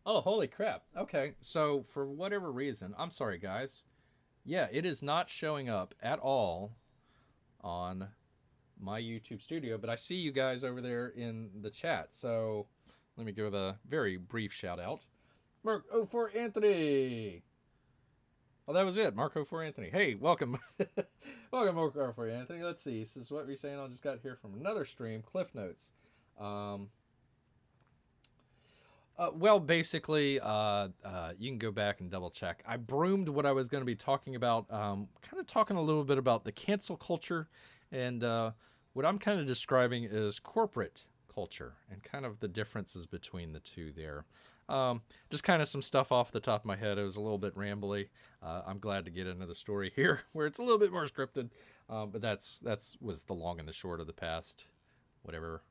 Oh, holy crap. Okay, so for whatever reason, I'm sorry, guys. Yeah, it is not showing up at all on my YouTube studio, but I see you guys over there in the chat. So let me give a very brief shout out. Marco for Anthony. Well, that was it. Marco for Anthony. Hey, welcome. Welcome, Marco for Anthony. Let's see. This is what we're saying. I just got here from another stream, Cliff Notes. Well, basically, you can go back and double check. I broomed what I was going to be talking about, kind of talking a little bit about the cancel culture and what I'm kind of describing is corporate culture and kind of the differences between the two there. Just kind of some stuff off the top of my head. It was a little bit rambly. I'm glad to get into the story here where it's a little bit more scripted. But that's was the long and the short of the past, whatever,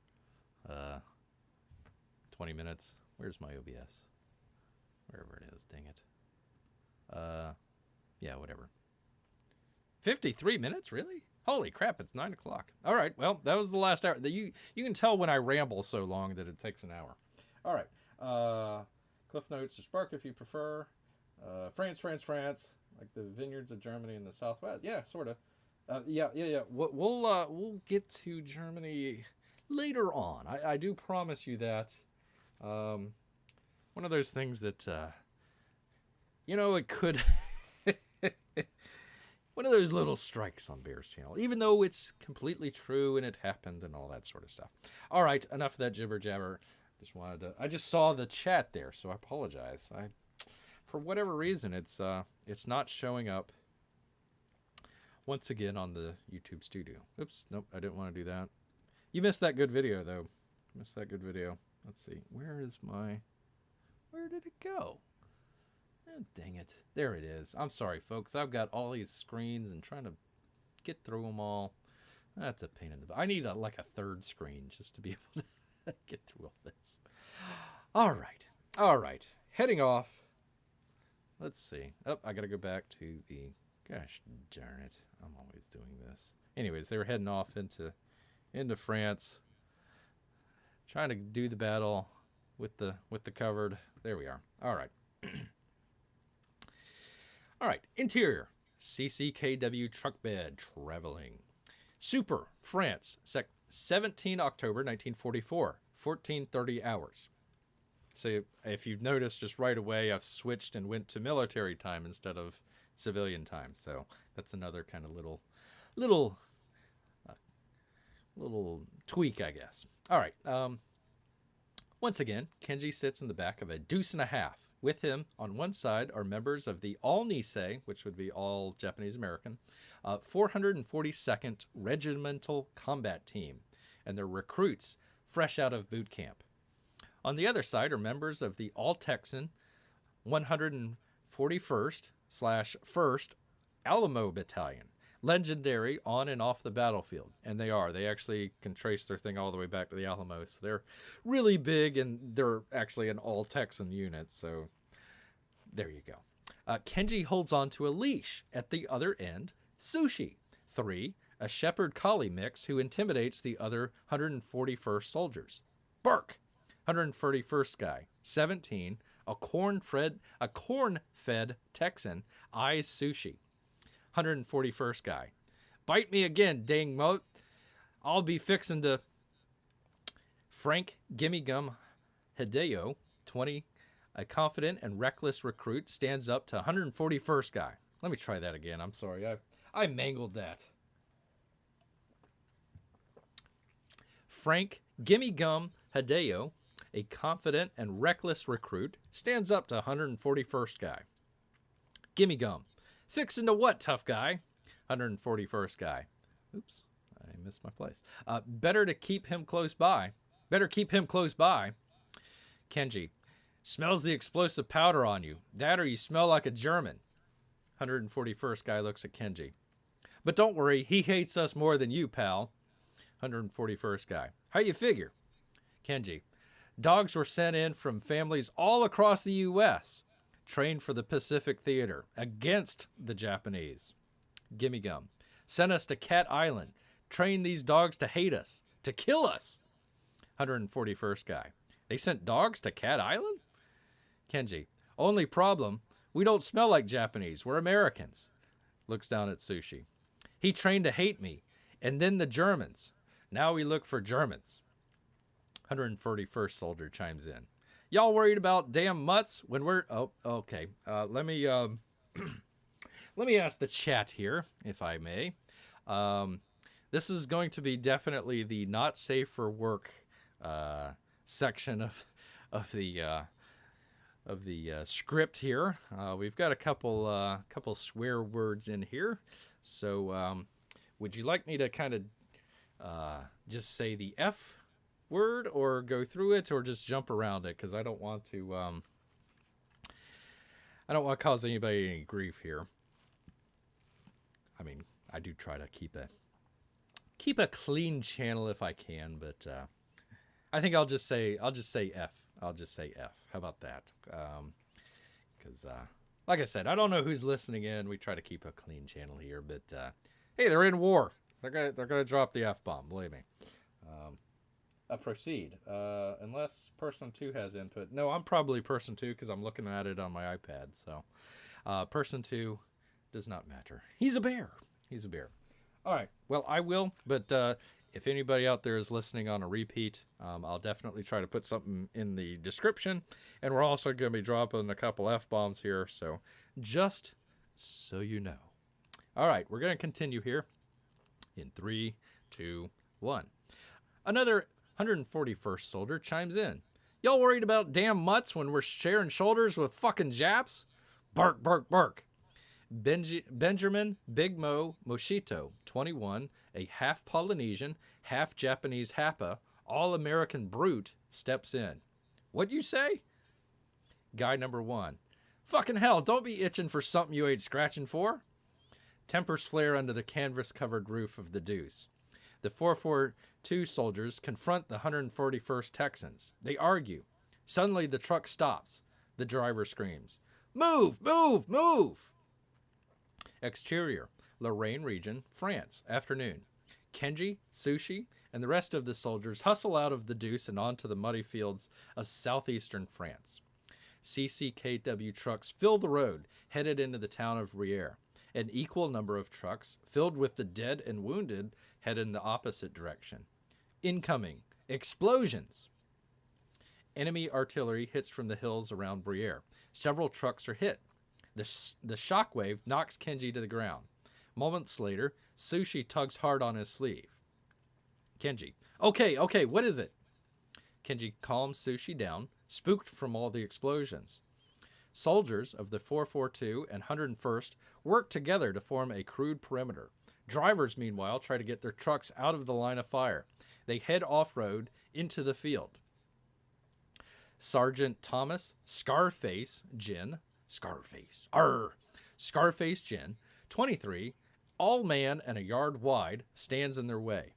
20 minutes. Where's my OBS? Wherever it is, dang it. Yeah, whatever. 53 minutes, really? Holy crap, it's 9 o'clock. All right, well, that was the last hour. You can tell when I ramble so long that it takes an hour. All right. Cliff Notes to Spark if you prefer. France, like the vineyards of Germany in the southwest. Yeah, sort of. Yeah. We'll get to Germany later on. I do promise you that. One of those things that, it could, one of those little strikes on Bear's channel, even though it's completely true and it happened and all that sort of stuff. All right, enough of that jibber jabber. I just saw the chat there, so I apologize. For whatever reason, it's not showing up once again on the YouTube studio. Oops, nope, I didn't want to do that. You missed that good video though. Let's see. Where did it go? Oh, dang it. There it is. I'm sorry, folks. I've got all these screens and trying to get through them all. That's a pain in the butt. I need like a third screen just to be able to get through all this. All right. Heading off. Let's see. Oh, I got to go back to the... Gosh darn it. I'm always doing this. Anyways, they were heading off into France. Trying to do the battle with the covered. There we are. All right. All right. Interior. CCKW truck bed traveling. Super France. 17 October 1944. 14:30 hours. So if you've noticed just right away, I've switched and went to military time instead of civilian time. So that's another kind of little tweak, I guess. All right. Once again, Kenji sits in the back of a deuce and a half. With him on one side are members of the all Nisei, which would be all Japanese American, 442nd Regimental Combat Team, and their recruits fresh out of boot camp. On the other side are members of the all Texan 141st/1st Alamo Battalion, legendary on and off the battlefield. And they actually can trace their thing all the way back to the Alamo. So they're really big, and they're actually an all Texan unit. So there you go. Kenji holds on to a leash. At the other end, Sushi. 3, a shepherd collie mix who intimidates the other 141st soldiers. Bark, 141st guy. 17, a corn-fed Texan, eyes Sushi. 141st guy. Bite me again, dang moat. I'll be fixing to... Frank Gimme Gum Hideo, 20, a confident and reckless recruit, stands up to 141st guy. Let me try that again. I'm sorry. I mangled that. Frank Gimme Gum Hideo, a confident and reckless recruit, stands up to 141st guy. Gimme Gum. Fixin' to what, tough guy? 141st guy. Oops, I missed my place. Better keep him close by. Kenji. Smells the explosive powder on you. That or you smell like a German. 141st guy looks at Kenji. But don't worry, he hates us more than you, pal. 141st guy. How you figure? Kenji. Dogs were sent in from families all across the U.S., trained for the Pacific Theater, against the Japanese. Gimme Gum. Sent us to Cat Island. Trained these dogs to hate us, to kill us. 141st guy. They sent dogs to Cat Island? Kenji. Only problem, we don't smell like Japanese. We're Americans. Looks down at Sushi. He trained to hate me. And then the Germans. Now we look for Germans. 141st soldier chimes in. Y'all worried about damn mutts when we're... Oh, okay. Let me ask the chat here, if I may. This is going to be definitely the not safe for work section of the script here. We've got a couple swear words in here. So would you like me to kind of just say the F word or go through it or just jump around it? Because I don't want to cause anybody any grief here. I mean, I do try to keep a clean channel if I can, but I think I'll just say F. I'll just say F. How about that? Because like I said, I don't know who's listening in. We try to keep a clean channel here, but hey, they're in war. They're gonna drop the F-bomb. Believe me. Proceed. Unless person 2 has input. No, I'm probably person 2 because I'm looking at it on my iPad. So person 2 does not matter. He's a bear. He's a bear. All right. Well, I will. But if anybody out there is listening on a repeat, I'll definitely try to put something in the description. And we're also going to be dropping a couple F-bombs here. So just so you know. All right. We're going to continue here in 3, 2, 1. Another 141st soldier chimes in. Y'all worried about damn mutts when we're sharing shoulders with fucking Japs? Bark, bark, bark. Benjamin Big Mo Moshito, 21, a half Polynesian, half Japanese Happa, all-American brute, steps in. What you say? Guy number 1. Fucking hell, don't be itching for something you ain't scratching for. Tempers flare under the canvas-covered roof of the Deuce. The 442 soldiers confront the 141st Texans. They argue. Suddenly, the truck stops. The driver screams, "Move! Move! Move!" Exterior, Lorraine region, France, afternoon. Kenji, Sushi, and the rest of the soldiers hustle out of the Deuce and onto the muddy fields of southeastern France. CCKW trucks fill the road, headed into the town of Grrrrr. An equal number of trucks, filled with the dead and wounded, head in the opposite direction. Incoming. Explosions. Enemy artillery hits from the hills around Grrrrr. Several trucks are hit. The shockwave knocks Kenji to the ground. Moments later, Sushi tugs hard on his sleeve. Kenji. Okay, what is it? Kenji calms Sushi down, spooked from all the explosions. Soldiers of the 442 and 101st work together to form a crude perimeter. Drivers, meanwhile, try to get their trucks out of the line of fire. They head off-road into the field. Sergeant Thomas Scarface Jin, 23, all man and a yard wide, stands in their way.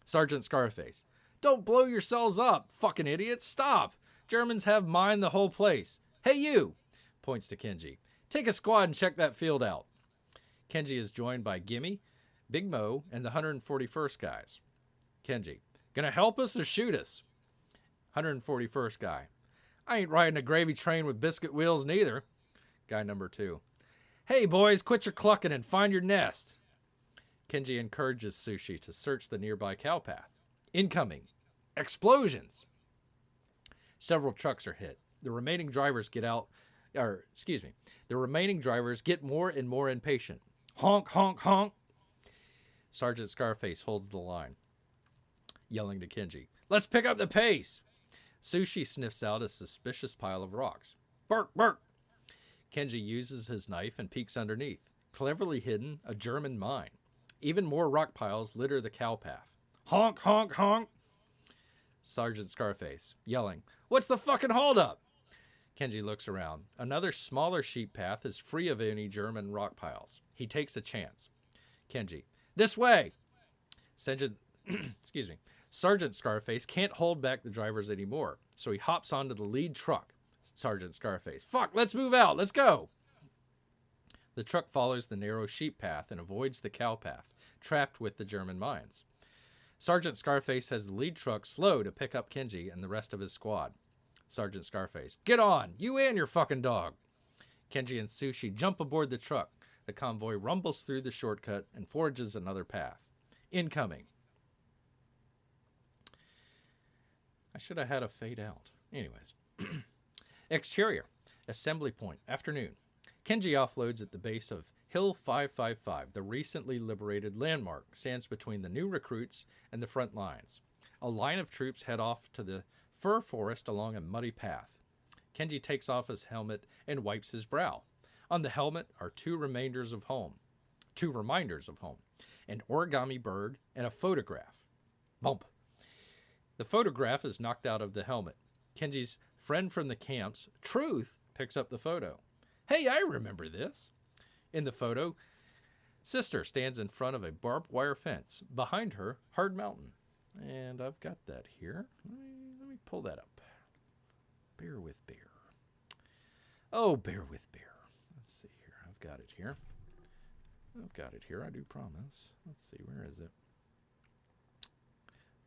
Sergeant Scarface. Don't blow yourselves up, fucking idiots. Stop. Germans have mined the whole place. Hey, you. Points to Kenji. Take a squad and check that field out. Kenji is joined by Gimme, Big Mo, and the 141st guys. Kenji. Gonna help us or shoot us? 141st guy. I ain't riding a gravy train with biscuit wheels neither. Guy number 2. Hey, boys, quit your clucking and find your nest. Kenji encourages Sushi to search the nearby cow path. Incoming. Explosions. Several trucks are hit. The remaining drivers get more and more impatient. Honk, honk, honk. Sergeant Scarface holds the line, yelling to Kenji, let's pick up the pace. Sushi sniffs out a suspicious pile of rocks. Bark, bark. Kenji uses his knife and peeks underneath. Cleverly hidden, a German mine. Even more rock piles litter the cow path. Honk, honk, honk. Sergeant Scarface, yelling, what's the fucking holdup? Kenji looks around. Another smaller sheep path is free of any German rock piles. He takes a chance. Kenji, this way! Sergeant, excuse me. Sergeant Scarface can't hold back the drivers anymore, so he hops onto the lead truck. Sergeant Scarface, fuck, let's move out, let's go! The truck follows the narrow sheep path and avoids the cow path, trapped with the German mines. Sergeant Scarface has the lead truck slow to pick up Kenji and the rest of his squad. Sergeant Scarface, get on, you and your fucking dog! Kenji and Sushi jump aboard the truck. The convoy rumbles through the shortcut and forges another path. Incoming. I should have had a fade out. Anyways. Exterior. Assembly point. Afternoon. Kenji offloads at the base of Hill 555. The recently liberated landmark stands between the new recruits and the front lines. A line of troops head off to the fir forest along a muddy path. Kenji takes off his helmet and wipes his brow. On the helmet are two reminders of home. An origami bird and a photograph. Bump. The photograph is knocked out of the helmet. Kenji's friend from the camps, Truth, picks up the photo. Hey, I remember this. In the photo, Sister stands in front of a barbed wire fence. Behind her, Hard Mountain. And I've got that here. Let me pull that up. Bear with bear. Oh, bear with bear. Let's see here. I've got it here. I do promise. Let's see. Where is it?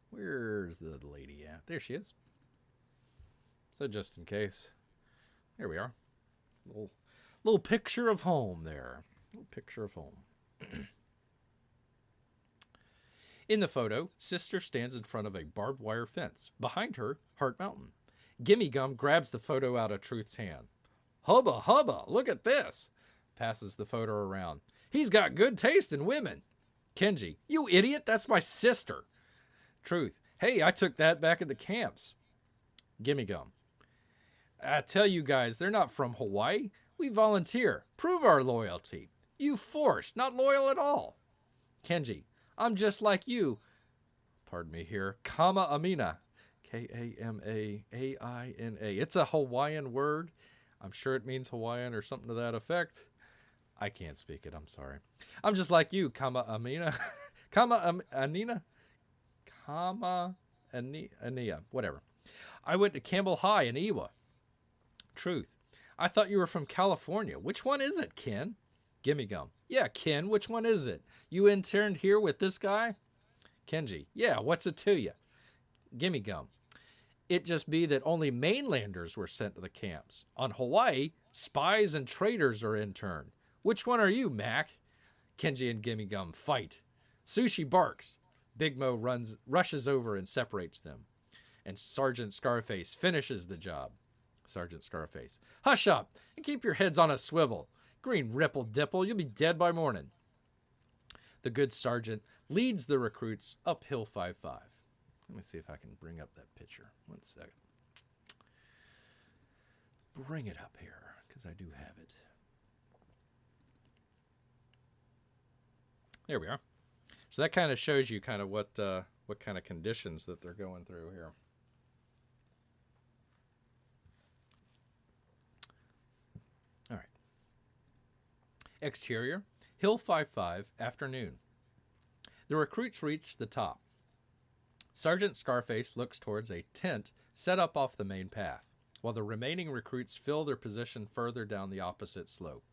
Where's the lady at? There she is. So just in case. There we are. Little picture of home there. Little picture of home. In the photo, Sister stands in front of a barbed wire fence. Behind her, Heart Mountain. Gimme Gum grabs the photo out of Truth's hand. Hubba, hubba, look at this. Passes the photo around. He's got good taste in women. Kenji, you idiot, that's my sister. Truth, hey, I took that back at the camps. Gimme Gum. I tell you guys, they're not from Hawaii. We volunteer. Prove our loyalty. You forced, not loyal at all. Kenji, I'm just like you. Pardon me here. Kama Amina. KamaAina. It's a Hawaiian word. I'm sure it means Hawaiian or something to that effect. I can't speak it. I'm sorry. I'm just like you, Kama Amina. Anina. Kama Ania. Whatever. I went to Campbell High in Ewa. Truth. I thought you were from California. Which one is it, Ken? Gimme Gum. Yeah, Ken, which one is it? You interned here with this guy? Kenji. Yeah, what's it to you? Gimme Gum. It just be that only mainlanders were sent to the camps. On Hawaii, spies and traitors are interned. Which one are you, Mac? Kenji and Gimme Gum fight. Sushi barks. Big Mo rushes over and separates them. And Sergeant Scarface finishes the job. Sergeant Scarface. Hush up and keep your heads on a swivel. Green Ripple Dipple, you'll be dead by morning. The good sergeant leads the recruits up Hill 55. Let me see if I can bring up that picture. 1 second. Bring it up here, because I do have it. There we are. So that kind of shows you kind of what kind of conditions that they're going through here. All right. Exterior, Hill 55, afternoon. The recruits reach the top. Sergeant Scarface looks towards a tent set up off the main path, while the remaining recruits fill their position further down the opposite slope.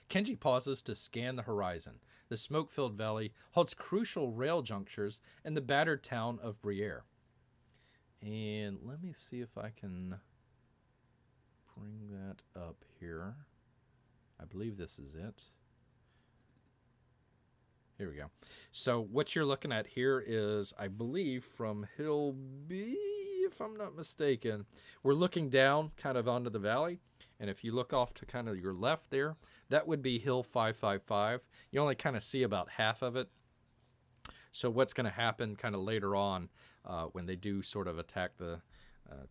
Kenji pauses to scan the horizon. The smoke-filled valley holds crucial rail junctures in the battered town of Briere. And let me see if I can bring that up here. I believe this is it. Here we go. So what you're looking at here is, I believe, from Hill B, if I'm not mistaken. We're looking down kind of onto the valley. And if you look off to kind of your left there, that would be Hill 555. You only kind of see about half of it. So what's going to happen kind of later on when they do sort of attack the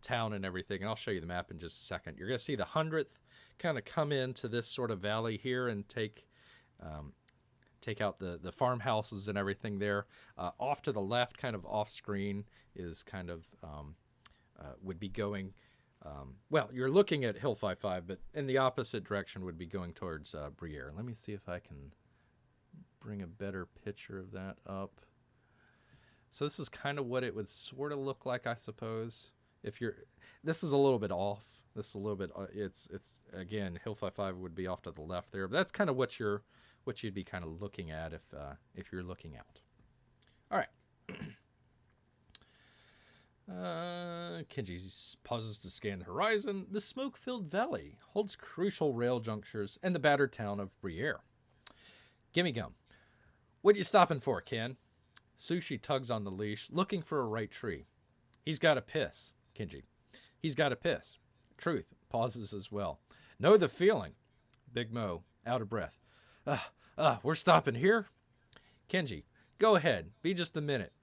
town and everything, and I'll show you the map in just a second. You're going to see the 100th kind of come into this sort of valley here and take out the farmhouses and everything there. Off to the left, kind of off screen, is kind of would be going Well, you're looking at Hill 55, but in the opposite direction would be going towards Grrrrr. Let me see if I can bring a better picture of that up. So this is kind of what it would sort of look like, I suppose. If you're, this is a little bit off. This is a little bit. It's again, Hill 55 would be off to the left there. But that's kind of what you'd be kind of looking at if you're looking out. All right. Kenji pauses to scan the horizon. The smoke-filled valley holds crucial rail junctures and the battered town of Grrrrr. Gimme gum. What you stopping for, Ken? Sushi tugs on the leash, looking for a right tree. He's got to piss, Kenji. He's got to piss. Truth pauses as well. Know the feeling. Big Mo, out of breath. We're stopping here? Kenji, go ahead. Be just a minute.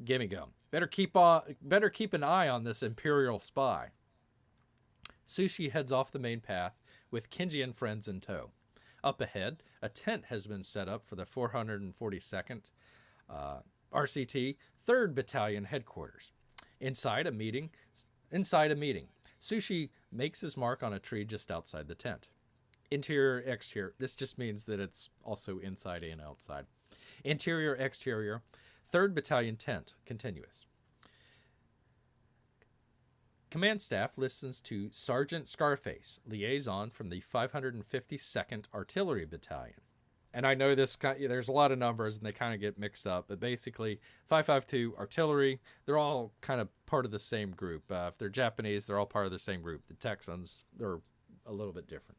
Gimme gum. Better keep an eye on this Imperial spy. Sushi heads off the main path with Kenji and friends in tow. Up ahead, a tent has been set up for the 442nd RCT 3rd Battalion headquarters. Inside a meeting, Sushi makes his mark on a tree just outside the tent. Interior, exterior. This just means that it's also inside and outside. Interior, exterior. 3rd Battalion tent, continuous. Command staff listens to Sergeant Scarface, liaison from the 552nd Artillery Battalion. And I know there's a lot of numbers and they kind of get mixed up, but basically 552 Artillery, they're all kind of part of the same group. If they're Japanese, they're all part of the same group. The Texans, they're a little bit different.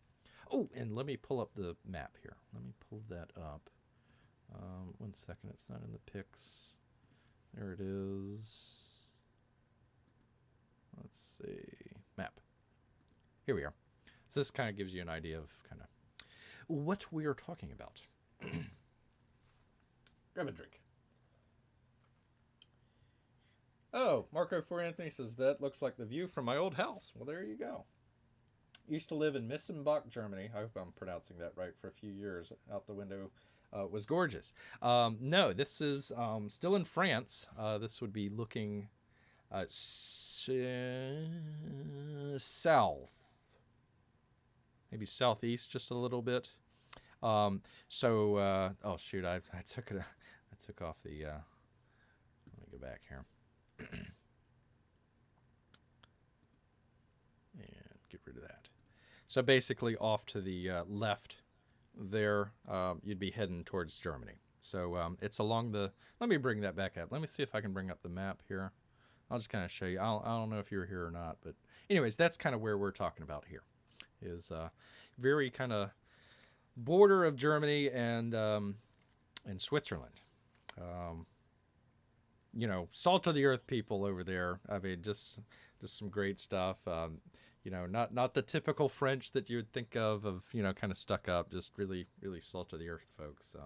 Oh, and let me pull up the map here. Let me pull that up. 1 second, it's not in the pics. There it is. Let's see. Map. Here we are. So this kind of gives you an idea of kind of what we are talking about. Grab a drink. Oh, Marco for Anthony says, that looks like the view from my old house. Well, there you go. Used to live in Missenbach, Germany. I hope I'm pronouncing that right, for a few years. Out the window. Was gorgeous. No, this is still in France. This would be looking south, maybe southeast, just a little bit. Oh shoot, I took off the. Let me go back here and get rid of that. So basically, off to the left. There, you'd be heading towards Germany. So it's along the. Let me bring that back up. Let me see if I can bring up the map here. I'll just kind of show you. I don't know if you're here or not, but anyways, that's kind of where we're talking about here. Is very kind of border of Germany and Switzerland. Salt of the earth people over there. I mean, just some great stuff. Not the typical French that you would think of kind of stuck up, just really, really salt of the earth folks.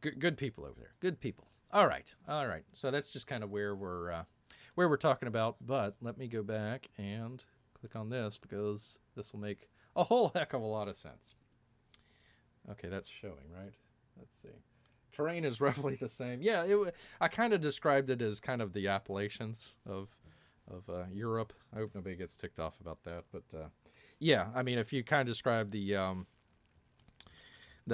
Good people over there. Good people. All right. So that's just kind of where we're talking about. But let me go back and click on this because this will make a whole heck of a lot of sense. Okay, that's showing, right? Let's see. Terrain is roughly the same. Yeah, I kind of described it as kind of the Appalachians of Europe. I hope nobody gets ticked off about that, but yeah, I mean, if you kind of describe the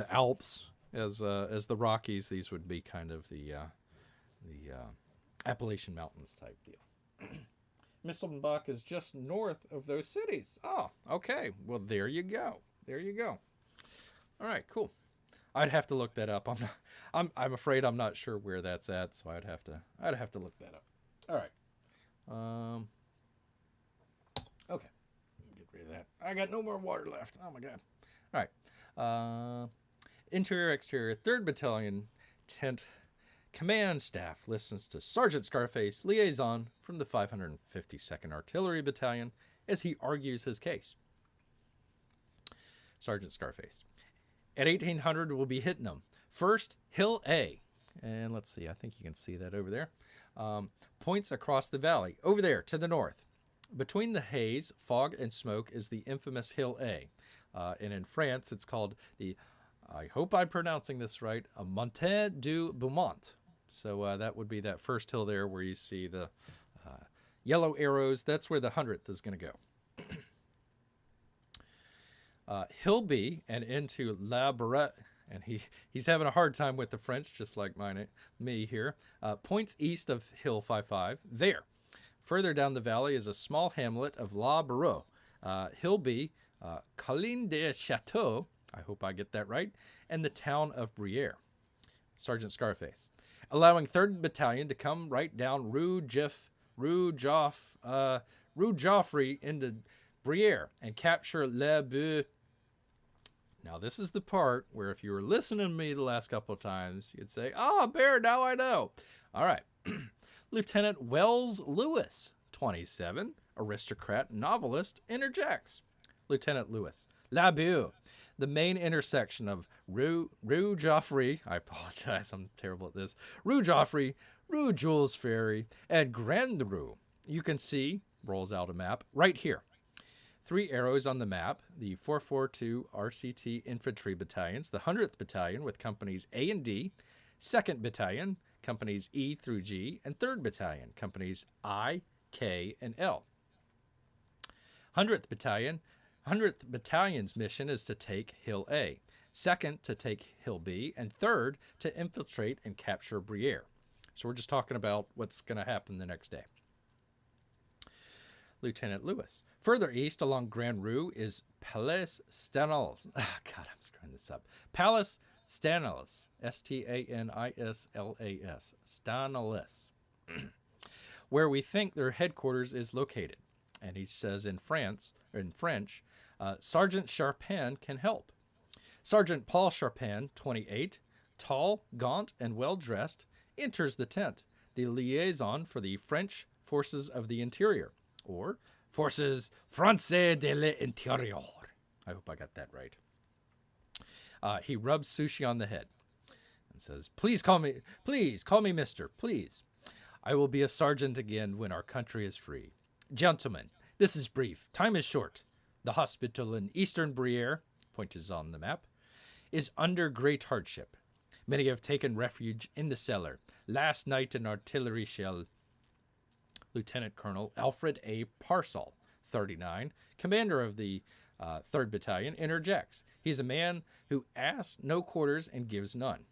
Alps as the Rockies, these would be kind of the Appalachian Mountains type deal. Misselbach is just north of those cities. Oh, okay. Well, there you go. All right, cool. I'd have to look that up. I'm afraid I'm not sure where that's at, so I'd have to look that up. All right. Okay. Get rid of that. I got no more water left. Oh my god. All right. Interior, exterior, 3rd Battalion tent command staff listens to Sergeant Scarface, liaison from the 552nd Artillery Battalion, as he argues his case. Sergeant Scarface. At 1800, we'll be hitting them. First, Hill A. And let's see, I think you can see that over there. Points across the valley, over there to the north. Between the haze, fog, and smoke is the infamous Hill A. And in France, it's called the, I hope I'm pronouncing this right, Monte du Beaumont. So that would be that first hill there where you see the Yellow arrows, that's where the 100th is going to go. He'll be and into La Barrette, and he's having a hard time with the French, just like me here. Points east of Hill 55. There. Further down the valley is a small hamlet of La Barreau. He'll be Colline de Chateau, I hope I get that right, and the town of Grrrrr. Sergeant Scarface. Allowing 3rd Battalion to come right down Rue Joffre into Grrrrr and capture Le Boeuf. Now, this is the part where if you were listening to me the last couple of times, you'd say, Bear, now I know. All right. Lieutenant Wells Lewis, 27, aristocrat novelist, interjects. Lieutenant Lewis. La Boeuf, the main intersection of Rue Joffre, I apologize, I'm terrible at this, Rue Joffre, Rue Jules Ferry, and Grande Rue. You can see, rolls out a map, right here. 3 arrows on the map, the 442 RCT Infantry Battalions, the 100th Battalion with companies A and D, 2nd Battalion, companies E through G, and 3rd Battalion, companies I, K, and L. 100th Battalion's mission is to take Hill A, 2nd to take Hill B, and 3rd to infiltrate and capture Grrrrr. So we're just talking about what's going to happen the next day. Lieutenant Lewis. Further east along Grande Rue is Palais Stanislas. God, I'm screwing this up. Palais Stanislas. Stanislas. Stanislas. Where we think their headquarters is located. And he says in French, Sergeant Charpin can help. Sergeant Paul Charpin, 28, tall, gaunt, and well-dressed, enters the tent, the liaison for the French Forces of the Interior, or Forces Français de l'Intérieur. I hope I got that right. He rubs Sushi on the head and says, Please call me mister, please. I will be a sergeant again when our country is free. Gentlemen, this is brief. Time is short. The hospital in eastern Grrrrr, points on the map, is under great hardship. Many have taken refuge in the cellar. Last night an artillery shell. Lieutenant Colonel Alfred A. Parsall, 39, commander of the 3rd Battalion, interjects. He's a man who asks no quarters and gives none.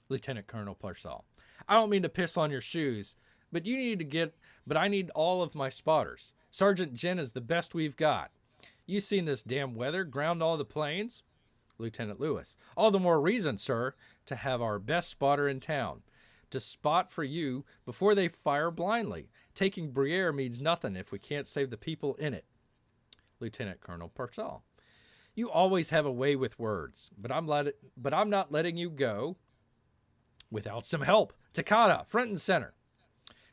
Lieutenant Colonel Parsall. I don't mean to piss on your shoes, but I need all of my spotters. Sergeant Jen is the best we've got. You seen this damn weather? Ground all the planes? Lieutenant Lewis. All the more reason, sir, to have our best spotter in town. To spot for you before they fire blindly. Taking Grrrrr means nothing if we can't save the people in it. Lieutenant Colonel Parsall. You always have a way with words, but I'm not letting you go without some help. Takata, front and center.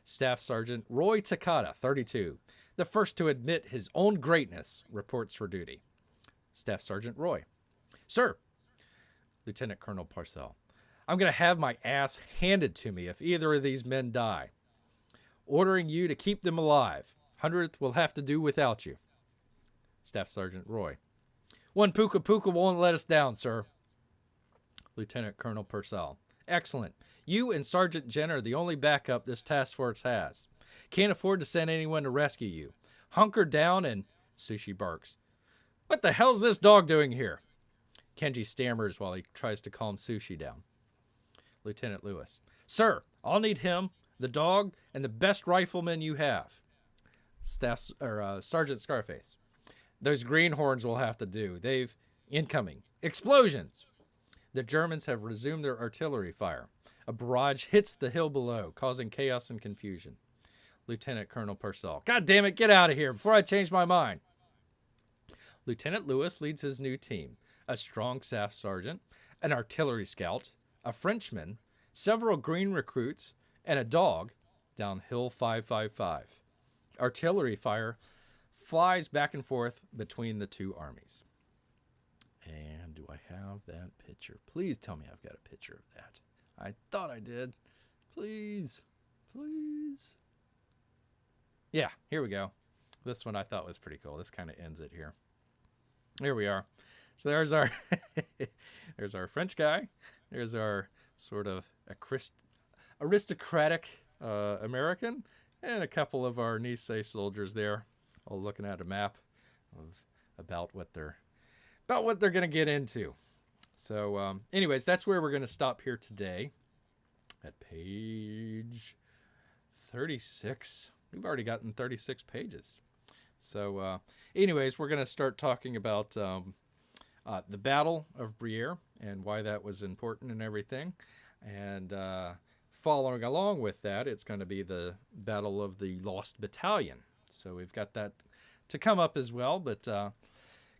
Staff Sergeant Roy Takata, 32, the first to admit his own greatness, reports for duty. Staff Sergeant Roy. Sir. Lieutenant Colonel Parsall. I'm going to have my ass handed to me if either of these men die. Ordering you to keep them alive. 100th will have to do without you. Staff Sergeant Roy. One Puka Puka won't let us down, sir. Lieutenant Colonel Parsall. Excellent. You and Sergeant Jen are the only backup this task force has. Can't afford to send anyone to rescue you. Hunker down and... Sushi barks. What the hell's this dog doing here? Kenji stammers while he tries to calm Sushi down. Lieutenant Lewis. Sir, I'll need him, the dog, and the best rifleman you have. Sergeant Scarface. Those greenhorns will have to do. They've... Incoming. Explosions! The Germans have resumed their artillery fire. A barrage hits the hill below, causing chaos and confusion. Lieutenant Colonel Parsall. God damn it, get out of here before I change my mind. Lieutenant Lewis leads his new team. A strong staff sergeant, an artillery scout, a Frenchman, several green recruits, and a dog down Hill 555. Artillery fire flies back and forth between the two armies. And do I have that picture? Please tell me I've got a picture of that. I thought I did. Please. Please. Yeah, here we go. This one I thought was pretty cool. This kind of ends it here. Here we are. So there's our there's our French guy. There's our sort of aristocratic American. and a couple of our Nisei soldiers there, all looking at a map of about what they're going to get into. So, anyways, that's where we're going to stop here today at page 36. We've already gotten 36 pages. So, anyways, we're going to start talking about the Battle of Grrrrr and why that was important and everything. And following along with that, it's going to be the Battle of the Lost Battalion. So we've got that to come up as well, but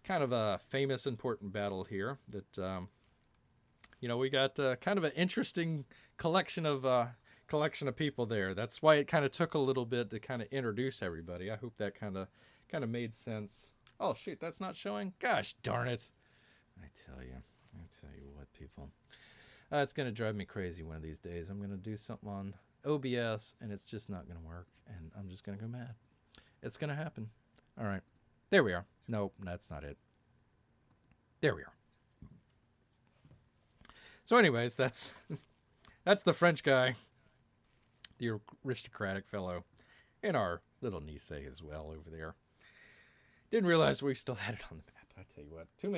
kind of a famous, important battle here that, we got kind of an interesting collection of people there. That's why it kind of took a little bit to kind of introduce everybody. I hope that kind of made sense. Oh, shoot, that's not showing? Gosh darn it. I tell you what, people. It's going to drive me crazy one of these days. I'm going to do something on OBS, and it's just not going to work, and I'm just going to go mad. It's going to happen. All right. There we are. Nope, that's not it. There we are. So anyways, that's the French guy, the aristocratic fellow, and our little Nisei as well over there. Didn't realize we still had it on the map. I tell you what, too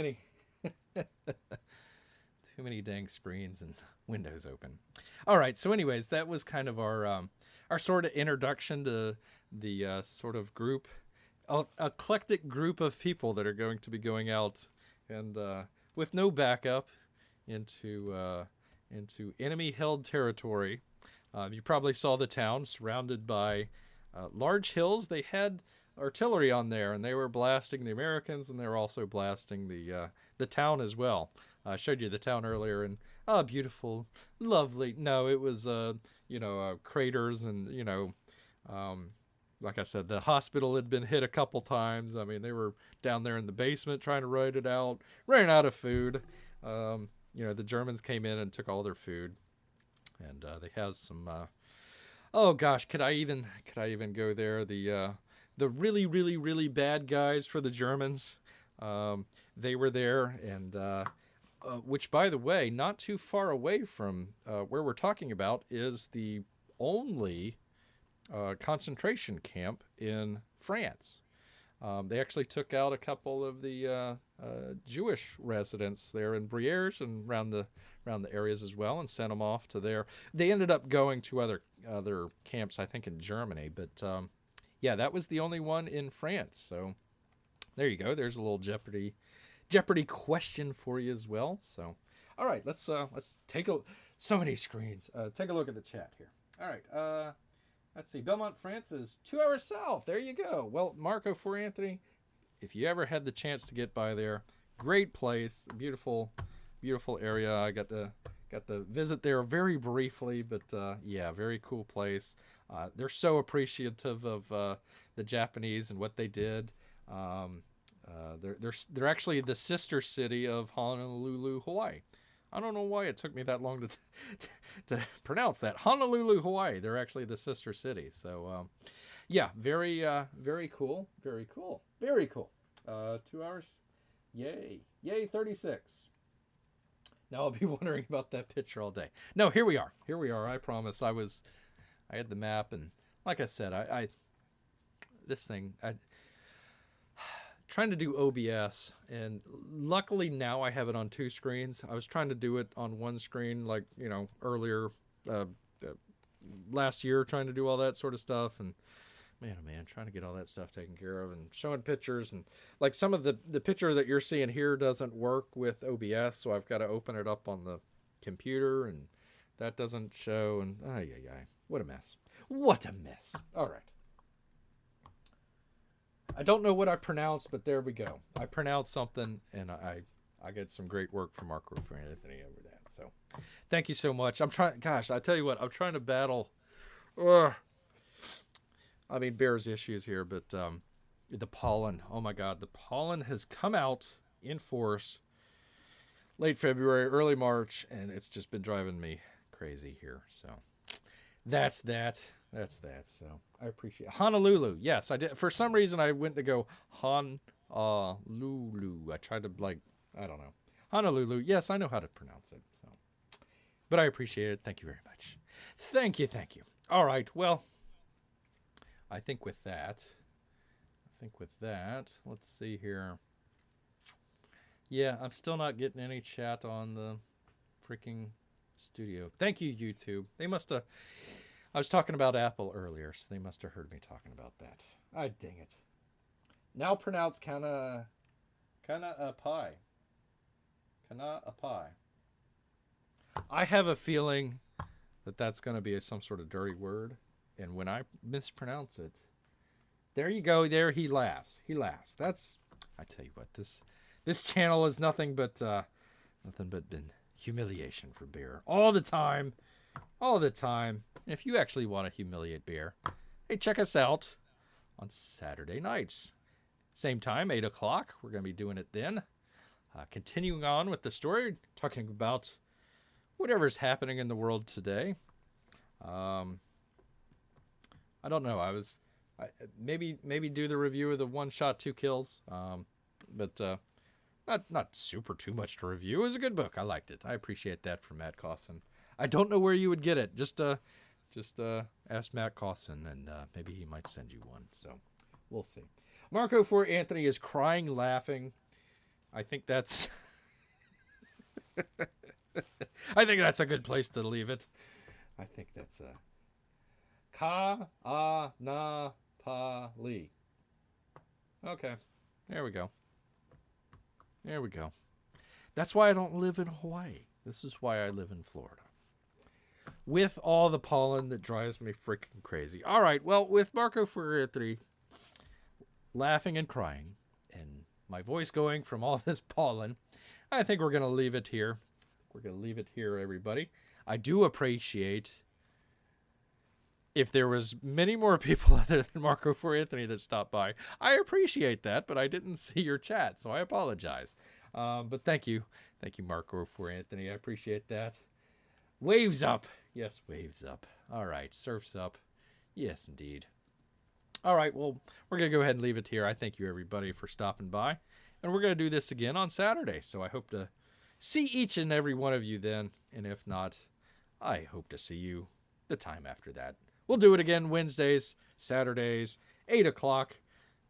many dang screens and windows open. All right, so anyways, that was kind of our sort of introduction to the sort of group, eclectic group of people that are going to be going out and with no backup into enemy-held territory. You probably saw the town surrounded by large hills. They had artillery on there, and they were blasting the Americans, and they were also blasting the town as well. I showed you the town earlier, and beautiful, lovely. No, it was craters, and like I said, the hospital had been hit a couple times. I mean, they were down there in the basement trying to ride it out, ran out of food. The Germans came in and took all their food, and they have some. Oh gosh, could I even go there? The really, really, really bad guys for the Germans, they were there, and which, by the way, not too far away from where we're talking about is the only concentration camp in France. They actually took out a couple of the Jewish residents there in Grrrrr and around the areas as well, and sent them off to there. They ended up going to other camps, I think, in Germany, but yeah, that was the only one in France. So there you go. There's a little Jeopardy question for you as well. So, all right, let's take so many screens. Take a look at the chat here. All right, let's see. Belmont, France is 2 hours south. There you go. Well, Marco for Anthony, if you ever had the chance to get by there, great place, beautiful, beautiful area. I got to visit there very briefly, but yeah, very cool place. They're so appreciative of the Japanese and what they did. They're actually the sister city of Honolulu, Hawaii. I don't know why it took me that long to pronounce that. Honolulu, Hawaii. They're actually the sister city. So, yeah, very cool. Very cool. Very cool. 2 hours. Yay. Yay, 36. Now I'll be wondering about that picture all day. No, here we are. Here we are. I promise. I had the map, and like I said, trying to do OBS, and luckily now I have it on 2 screens. I was trying to do it on 1 screen, like, earlier, last year, trying to do all that sort of stuff, and man, oh man, trying to get all that stuff taken care of and showing pictures, and like some of the picture that you're seeing here doesn't work with OBS, so I've got to open it up on the computer, and that doesn't show, and what a mess. What a mess. All right. I don't know what I pronounced, but there we go. I pronounced something, and I get some great work from Marco for Anthony over that. So thank you so much. Gosh, I tell you what, I'm trying to battle. Bears issues here, but the pollen. Oh my God, the pollen has come out in force late February, early March, and it's just been driving me crazy here. So that's that. So I appreciate it. Honolulu. Yes, I did. For some reason, I went to go Honolulu. I tried to I don't know. Honolulu. Yes, I know how to pronounce it. So, but I appreciate it. Thank you very much. Thank you. All right. Well, I think with that, let's see here. Yeah, I'm still not getting any chat on the freaking studio. Thank you, YouTube. They must have. I was talking about Apple earlier, so they must have heard me talking about that. Ah, dang it. Now pronounced kana a pie. Kana a pie. I have a feeling that that's going to be some sort of dirty word, and when I mispronounce it, there you go. There he laughs. He laughs. That's. I tell you what, this channel is nothing but been humiliation for Bear all the time. All the time. And if you actually want to humiliate Bear, hey, check us out on Saturday nights. Same time, 8 o'clock. We're going to be doing it then. Continuing on with the story, talking about whatever's happening in the world today. I don't know. Maybe do the review of the One Shot, Two Kills. But not super too much to review. It was a good book. I liked it. I appreciate that from Matt Cawson. I don't know where you would get it. Just ask Matt Cawson, and maybe he might send you one. So we'll see. Marco for Anthony is crying, laughing. I think that's a good place to leave it. I think that's Ka-a-na-pa-li. Okay, there we go. That's why I don't live in Hawaii. This is why I live in Florida. With all the pollen that drives me freaking crazy. All right, well, with Marco for Anthony laughing and crying, and my voice going from all this pollen, I think we're going to leave it here. Everybody. I do appreciate if there was many more people other than Marco for Anthony that stopped by. I appreciate that, but I didn't see your chat, so I apologize. But thank you. Thank you, Marco for Anthony. I appreciate that. Waves up. Yes, waves up. All right, surfs up. Yes, indeed. All right, well, we're going to go ahead and leave it here. I thank you, everybody, for stopping by. And we're going to do this again on Saturday. So I hope to see each and every one of you then. And if not, I hope to see you the time after that. We'll do it again Wednesdays, Saturdays, 8 o'clock.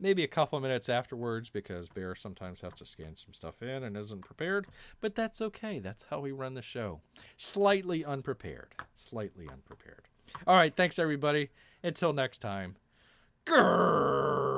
Maybe a couple of minutes afterwards because Bear sometimes has to scan some stuff in and isn't prepared. But that's okay. That's how we run the show. Slightly unprepared. All right, thanks, everybody. Until next time. Grrrr.